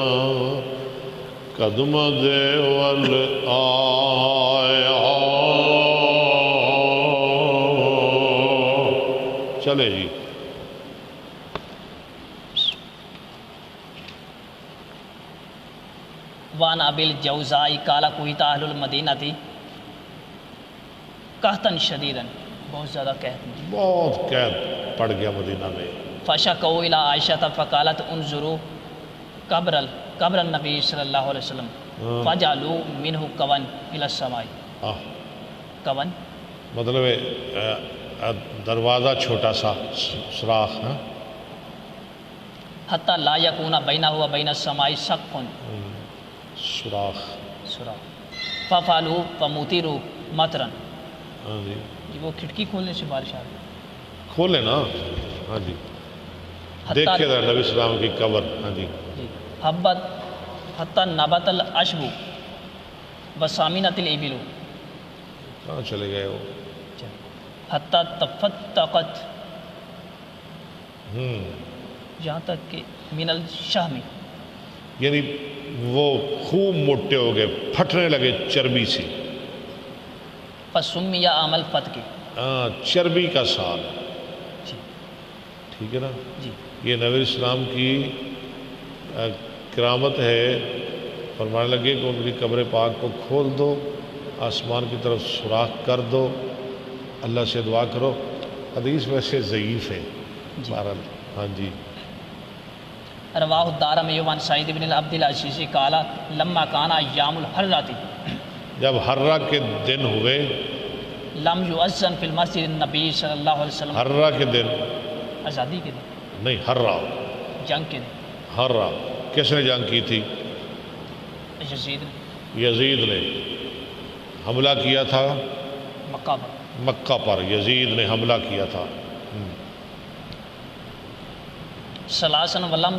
قدم دے ول آیا. چلے جی. وان ابی الجوزائی قال کویت اہل المدینہ تھی قحطا شدیدا، بہت زیادہ قحط، بہت قحط پڑ گیا مدینہ میں. فشکوا الی عائشہ فقالت انظروا قبر النبی صلی اللہ علیہ وسلم فجعلوا منہ کون الی السماء. کون مطلب دروازہ چھوٹا سا سوراخ، حتی لا یکون بینہ و بین السماء سقف، سوراخ. ففعلوا فمطروا مطرا. ہاں جی، وہ کھڑکی کھولنے سے بارش آ گئی. کھولے نا. ہاں جی، دیکھے ذرا نبی السلام کی قبر. ہاں جی. حبت حتی نبت العشب وسامنت الابل. کہاں چلے گئے وہ؟ حتی تفتقت، جہاں تک کہ من الشہم، یعنی وہ خوب موٹے ہو گئے، پھٹنے لگے چربی سے. فسمی عام الفتق، چربی کا سال. ٹھیک ہے نا جی. یہ نبی اسلام کی کرامت ہے. فرمانے لگے کہ ان کی قبر پاک کو کھول دو، آسمان کی طرف سوراخ کر دو، اللہ سے دعا کرو. حدیث ویسے ضعیف ہے بہرحال. ہاں جی. رواہ الدارمی عن سعید بن عبد العزیز قال لما کان ایام الحرۃ، جب حرہ کے دن ہوئے، لم یؤذن فی المسجد النبی صلی اللہ علیہ وسلم. حرہ کے دن آزادی کے دن نہیں، حرہ جنگ کے دن. حرہ کس نے جنگ کی تھی؟ یزید، یزید نے حملہ کیا تھا مکہ پر. مکہ پر یزید نے حملہ کیا تھا. سلاسن ولم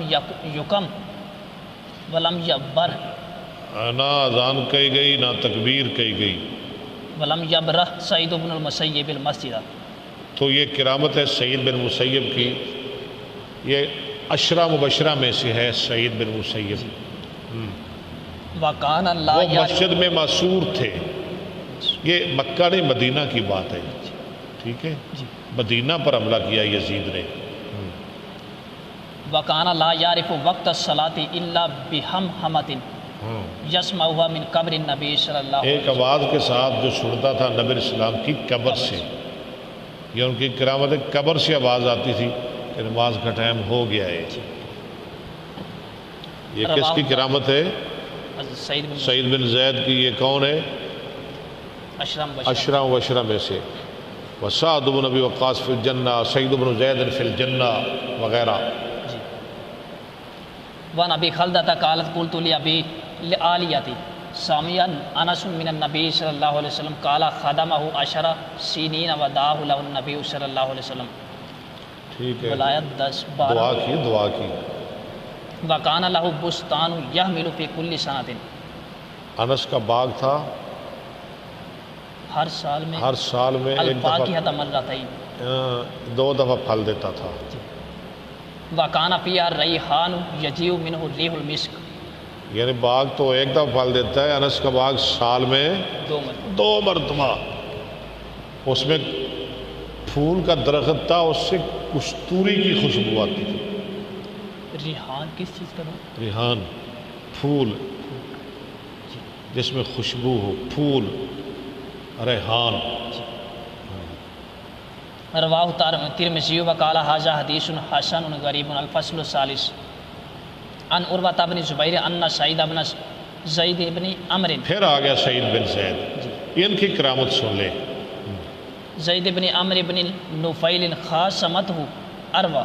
یکم ولم یبر، نہ اذان کہی گئی نہ تکبیر کہی گئی. ولم یبرہ سعید بن المسیب المسجد. تو یہ کرامت ہے سعید بن مسیب کی. یہ عشرہ مبشرہ میں سے ہے سعید بن مسیب. وکان وہ اللہ مسجد میں معصور تھے. یہ مکہ نہیں مدینہ کی بات ہے. ٹھیک ہے، مدینہ پر حملہ کیا یزید نے. وکان لا یعرف وقت الصلاۃ الا بحمحمۃ یسمعها من قبر النبی صلی اللہ علیہ ایک آواز کے ساتھ جو سنتا تھا نبی اسلام کی قبر سے. یہ ان کی کرامت ہے، قبر سے آواز آتی تھی کہ نماز کا ٹائم ہو گیا ہے. یہ کس کی کرامت ہے؟ وسلم. سعید بن زید کی. یہ کون ہے؟ عشرہ مبشرہ میں سے. وسعد بن ابی وقاص فی الجنہ، سعید بن زید فی الجنہ وغیرہ. وان ابی خلدہ قالت قلت لابی لآلیتی سامیا انس من النبی صلی اللہ علیہ وسلم قال خدمہ 10 سنین ودعاہ لہ النبی صلی اللہ علیہ وسلم. ٹھیک ہے، ولایت 10-12. دعا کی. وکان لہ بستان یحمل فی کل سنۃ. انس کا باغ تھا، ہر سال میں ایک دفعہ مرتين 2 دفعہ پھل دیتا تھا. وکان فیہا ریحان یجیء منہ ریح المسک. یعنی باغ تو ایک دفعہ پھل دیتا ہے، انس کا باغ سال میں 2 مرتبہ۔ اس میں پھول کا درخت تھا، اس سے کستوری کی خوشبو آتی تھی۔ ریحان کس چیز کا؟ ریحان پھول جس میں خوشبو ہو، پھول ریحان۔ رواہ ترمذی وقال ھذا حدیث حسن غریب۔ الفصل الثالث عن عروہ بن زبیر ان سعید بن زید بن عمرو۔ پھر آ گیا سعید بن زید، ان کی کرامت سن لے۔ زید بن عمرو بن نفیل خاصمتہ عروہ،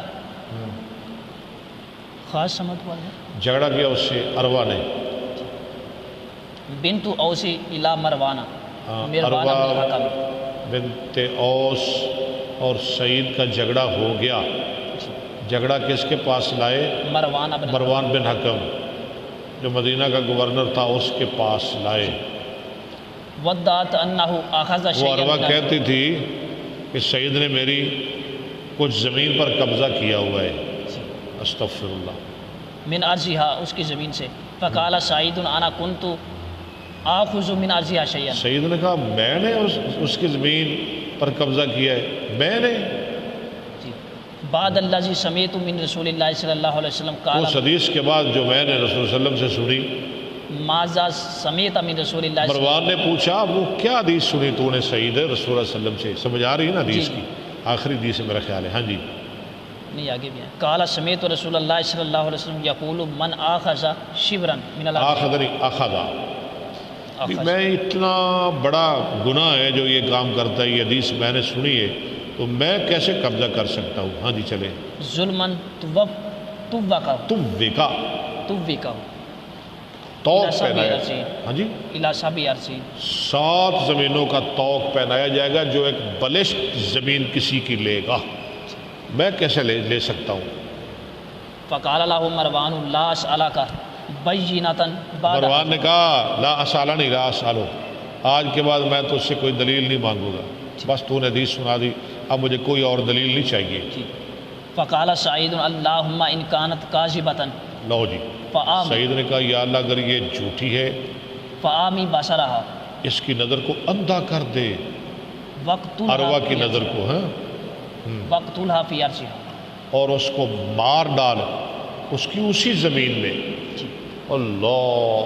خاصمتہ جھگڑا کیا اس سے عروہ نے۔ بنت اوس الی مروانہ، مروانہ عروہ بن حکم۔ بنت اوس اور سعید کا جھگڑا ہو گیا۔ جھگڑا کس کے پاس لائے؟ مروان بن حکم، جو مدینہ کا گورنر تھا، اس کے پاس لائے۔ ودعت انہ اخذ وہ شیئا، عروہ کہتی تھی کہ سعید نے میری کچھ زمین پر قبضہ کیا ہوا ہے، استغفر اللہ، من ارضھا، اس کی زمین سے۔ فقال سعید انا کنت آخذ من ارضھا شیئا، سعید نے کہا میں نے اس کی زمین پر قبضہ کیا ہے، میں نے۔ بعد الذی سمعت من رسول اللہ صلی اللہ علیہ وسلم قال، اس حدیث کے بعد جو میں نے رسول صلی اللہ علیہ وسلم سے سنی۔ ماذا سمعت من رسول اللہ صلی اللہ مروان نے پوچھا وہ کیا حدیث سنی تو نے سعید رسول اللہ صلی اللہ علیہ وسلم سے؟ سمجھ آ رہی ہے نا حدیث کی؟ آخری حدیث ہے میرا خیال ہے، ہاں جی نہیں آگے بھی ہے۔ قال سمعت رسول اللہ صلی اللہ علیہ وسلم یقول من آخذ شبرا من الارض، آخذنی اخذا، میں اتنا بڑا گناہ ہے جو یہ کام کرتا ہے، یہ حدیث میں نے سنی ہے تو میں کیسے قبضہ کر سکتا ہوں؟ ہاں جی چلے۔ ظلمن توقع توق پہنایا، ہاں جی، الی سبع ارضین، 7 زمینوں کا توق پہنایا جائے گا جو ایک بلشت زمین کسی کی لے گا، میں کیسے لے سکتا ہوں؟ فقال له مروان لا اسألک بینۃ بعد، مروان نے کہا لا اسالنی لا اسالو، آج کے بعد میں تو اس سے کوئی دلیل نہیں مانگوں گا، بس تو نے حدیث سنا دی، اب مجھے کوئی اور دلیل نہیں چاہیے۔ فقال سعید اللہم ان کانت کاذبۃ، لو جی، سعید نے کہا یا اللہ اگر یہ جھوٹی ہے فآمی بصرہا، اس کی نظر کو اندھا کر دے، عروہ کی نظر کو، ہاں، وقتلھا فی ارضھا، اور اس کو مار ڈال اس کی اسی زمین میں۔ اللہ،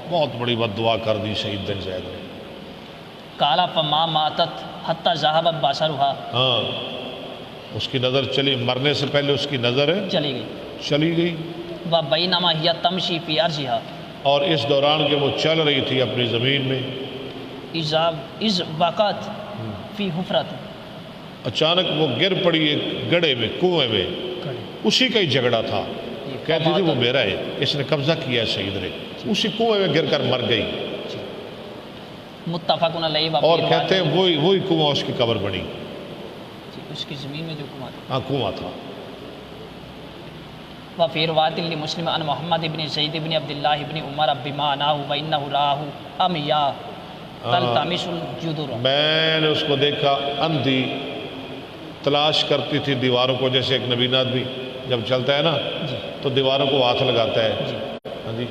بہت بڑی بد دعا کر دی سعید بن زید نے۔ قال فما ماتت حتی ذہب بصرھا، ہاں، اس کی نظر چلی، مرنے سے پہلے اس کی نظر چلی گئی۔ وبینما ہی تمشی فی ارضھا، اور اس دوران کہ وہ چل رہی تھی اپنی زمین میں، اذ وقعت فی حفرۃ، اچانک وہ گر پڑی ایک گڑھے میں، کنویں میں، اسی کا ہی جھگڑا تھا، کہتی تھی وہ میرا ہے، اس نے قبضہ کیا ہے سعید نے، اسی کنویں میں گر کر مر گئی، متفق علیہ، اور کہتے ہیں وہی کنواں اس کی قبر بنی، اس کی زمین میں جو کنواں تھا، ہاں کنواں تھا۔ وفی روایت لمسلم عن محمد بن زید بن عبداللہ بن عمر بمعناہ وانہ راہ امیاء تلتمس الجدر، میں نے اس کو دیکھا اندھی تلاش کرتی تھی دیواروں کو، جیسے ایک نبینا آدمی جب چلتا ہے نا تو دیواروں کو ہاتھ لگاتا ہے، ہاں جی،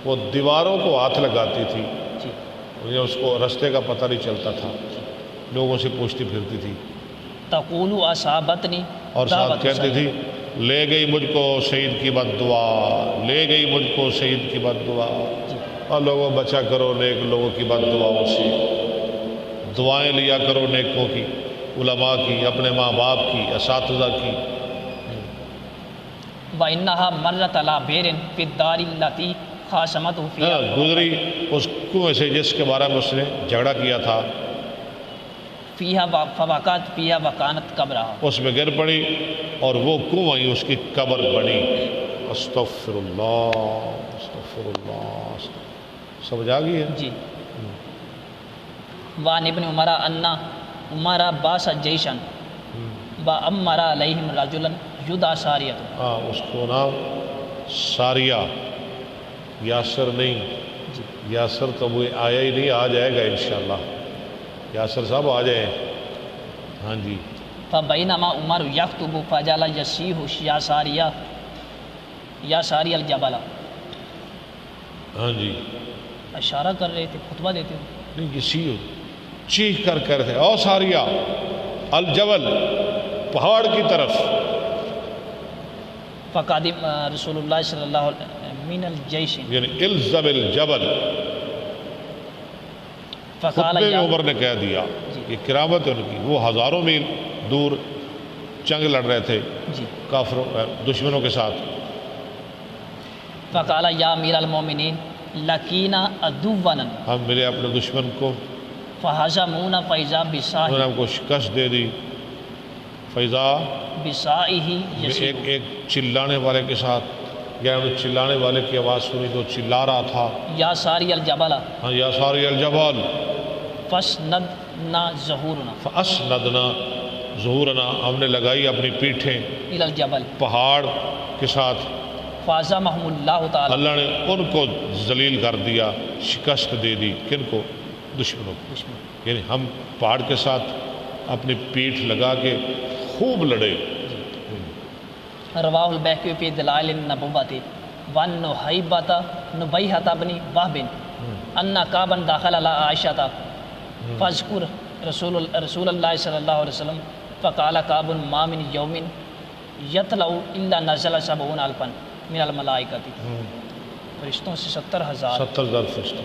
وہ دیواروں کو ہاتھ لگاتی تھی، مجھے اس کو رستے کا پتہ نہیں چلتا تھا، لوگوں سے پوچھتی پھرتی تھی، تقول اصابتنی، اور ساتھ کہتی تھی لے گئی مجھ کو سعید کی بد دعا، لے گئی مجھ کو سعید کی بد دعا، اور لوگوں بچا کرو نیک لوگوں کی بد دعاؤں سے، دعائیں لیا کرو نیکوں کی، علماء کی، اپنے ماں باپ کی، اساتذہ کی۔ وَإِنَّهَا مَرَّتْ عَلَىٰ بِئْرٍ فِي الدَّارِ الَّتِي خَاصَمَتْهُ فِيهَا، گزری اس کنویں سے جس کے بارے میں اس نے جھگڑا کیا تھا، فِيهَا فَوَقَعَتْ فِيهَا وَكَانَتْ قَبْرَهَا، اس میں گر پڑی اور وہ کنواں ہی اس کی قبر بنی۔ استغفر اللہ، استغفر اللہ، سمجھ آ گئی ہے؟ جی۔ وعن ابن عمر ان عمر باس جیشن وامر علیہم رجلا یدعی ساریہ، ہاں، اس کو نام ساریہ، یاسر نہیں، یاسر تو وہ آیا ہی نہیں، آ جائے گا انشاءاللہ، یاسر صاحب آ جائیں، ہاں جی۔ فبینما عمر یخطب فجعل یصیح یا ساریہ الجبل، ہاں جی اشارہ کر رہے تھے، خطبہ دیتے ہوئے. نہیں کسی چیخ کر کہہ رہے تھے او ساریہ الجبل، پہاڑ کی طرف. فقادم رسول اللہ صلی اللہ علیہ وسلم من الجیش، یعنی الزم الجبل. فقال خطبے میں یا عمر نے کہہ دیا، یہ کرامت ہے ان کی. وہ ہزاروں میل دور جنگ لڑ رہے تھے جی. کافروں دشمنوں کے ساتھ. فقال یا امیر المومنین لکینا عدونا ہم ملے اپنے دشمن کو، فہزمونا فیضا انہوں نے ہم کو شکست دے دی. فیضا بسائہ یسیب، ایک چلانے والے کے ساتھ، یا انہوں نے چلانے والے کی آواز سنی تو چلا رہا تھا. یا ساری الجبل ہاں یا ساری الجبال فسندنا ظہورنا فاسندنا ظہورنا، ہم نے لگائی اپنی پیٹھیں الی الجبل پہاڑ کے ساتھ. فازمہم اللہ تعالی، اللہ نے ان کو ذلیل کر دیا، شکست دے دی. کن کو؟ دشمنوں کو. یعنی ہم پہاڑ کے ساتھ اپنی پیٹھ لگا کے خوب لڑے. رواہ البیہقی فی دلائل النبوۃ وان نبیہۃ بن وہب ان کعبا دخل علی عائشہ فاذکر رسول اللہ صلی اللہ علیہ وسلم فقال کعب ما من یوم یطلع الا نزل 70,000 من الملائکۃ، فرشتوں سے 70,000 فرشتے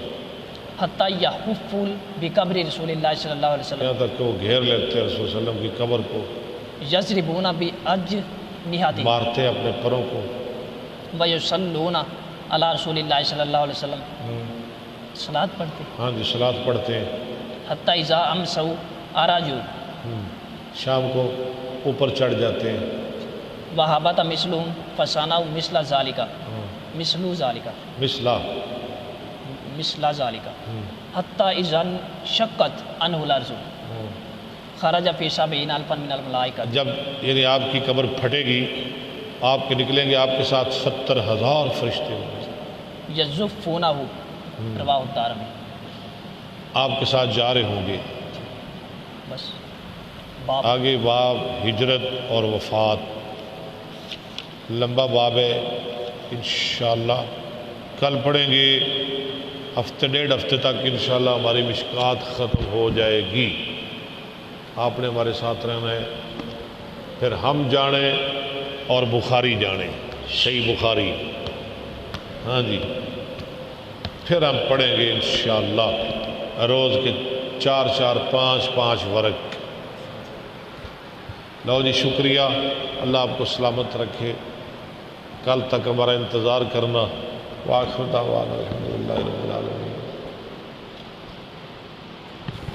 حتی یحف بقبر رسول اللہ صلی اللہ علیہ وسلم، یہاں تک کہ وہ گھیر لیتے ہیں رسول صلی اللہ علیہ وسلم کی قبر کو، یضربون باجنحتہ مارتے اپنے پروں کو. ویصلون علی رسول اللہ صلی اللہ علیہ وسلم، صلاۃ پڑھتے. ہاں جی صلاۃ پڑھتے ہیں. حتی اذا امسوا اراجو، شام کو اوپر چڑھ جاتے ہیں. وہابت مثلہم فصنعوا مثل ذالک، مثل ذالک، مثل ذالک حتی اذا انشقت عنہ الارض خرج فی 70,000 من الملائکہ. جب یعنی آپ کی قبر پھٹے گی، آپ کے نکلیں گے آپ کے ساتھ 70,000 فرشتے ہوں گے. یزفونہ، رواہ الدارمی، آپ کے ساتھ جا رہے ہوں گے. بس باب آگے باب ہجرت اور وفات، لمبا باب ہے. انشاءاللہ کل پڑھیں گے. ہفتے ڈیڑھ ہفتے تک انشاءاللہ ہماری مشکوٰۃ ختم ہو جائے گی. آپ نے ہمارے ساتھ رہنا ہے. پھر ہم جانیں اور بخاری جانیں، صحیح بخاری. ہاں جی پھر ہم پڑھیں گے انشاءاللہ روز کے 4 5 ورق. لو جی شکریہ، اللہ آپ کو سلامت رکھے. کل تک ہمارا انتظار کرنا. وآخر دعوانا الحمدللہ رب العالمین.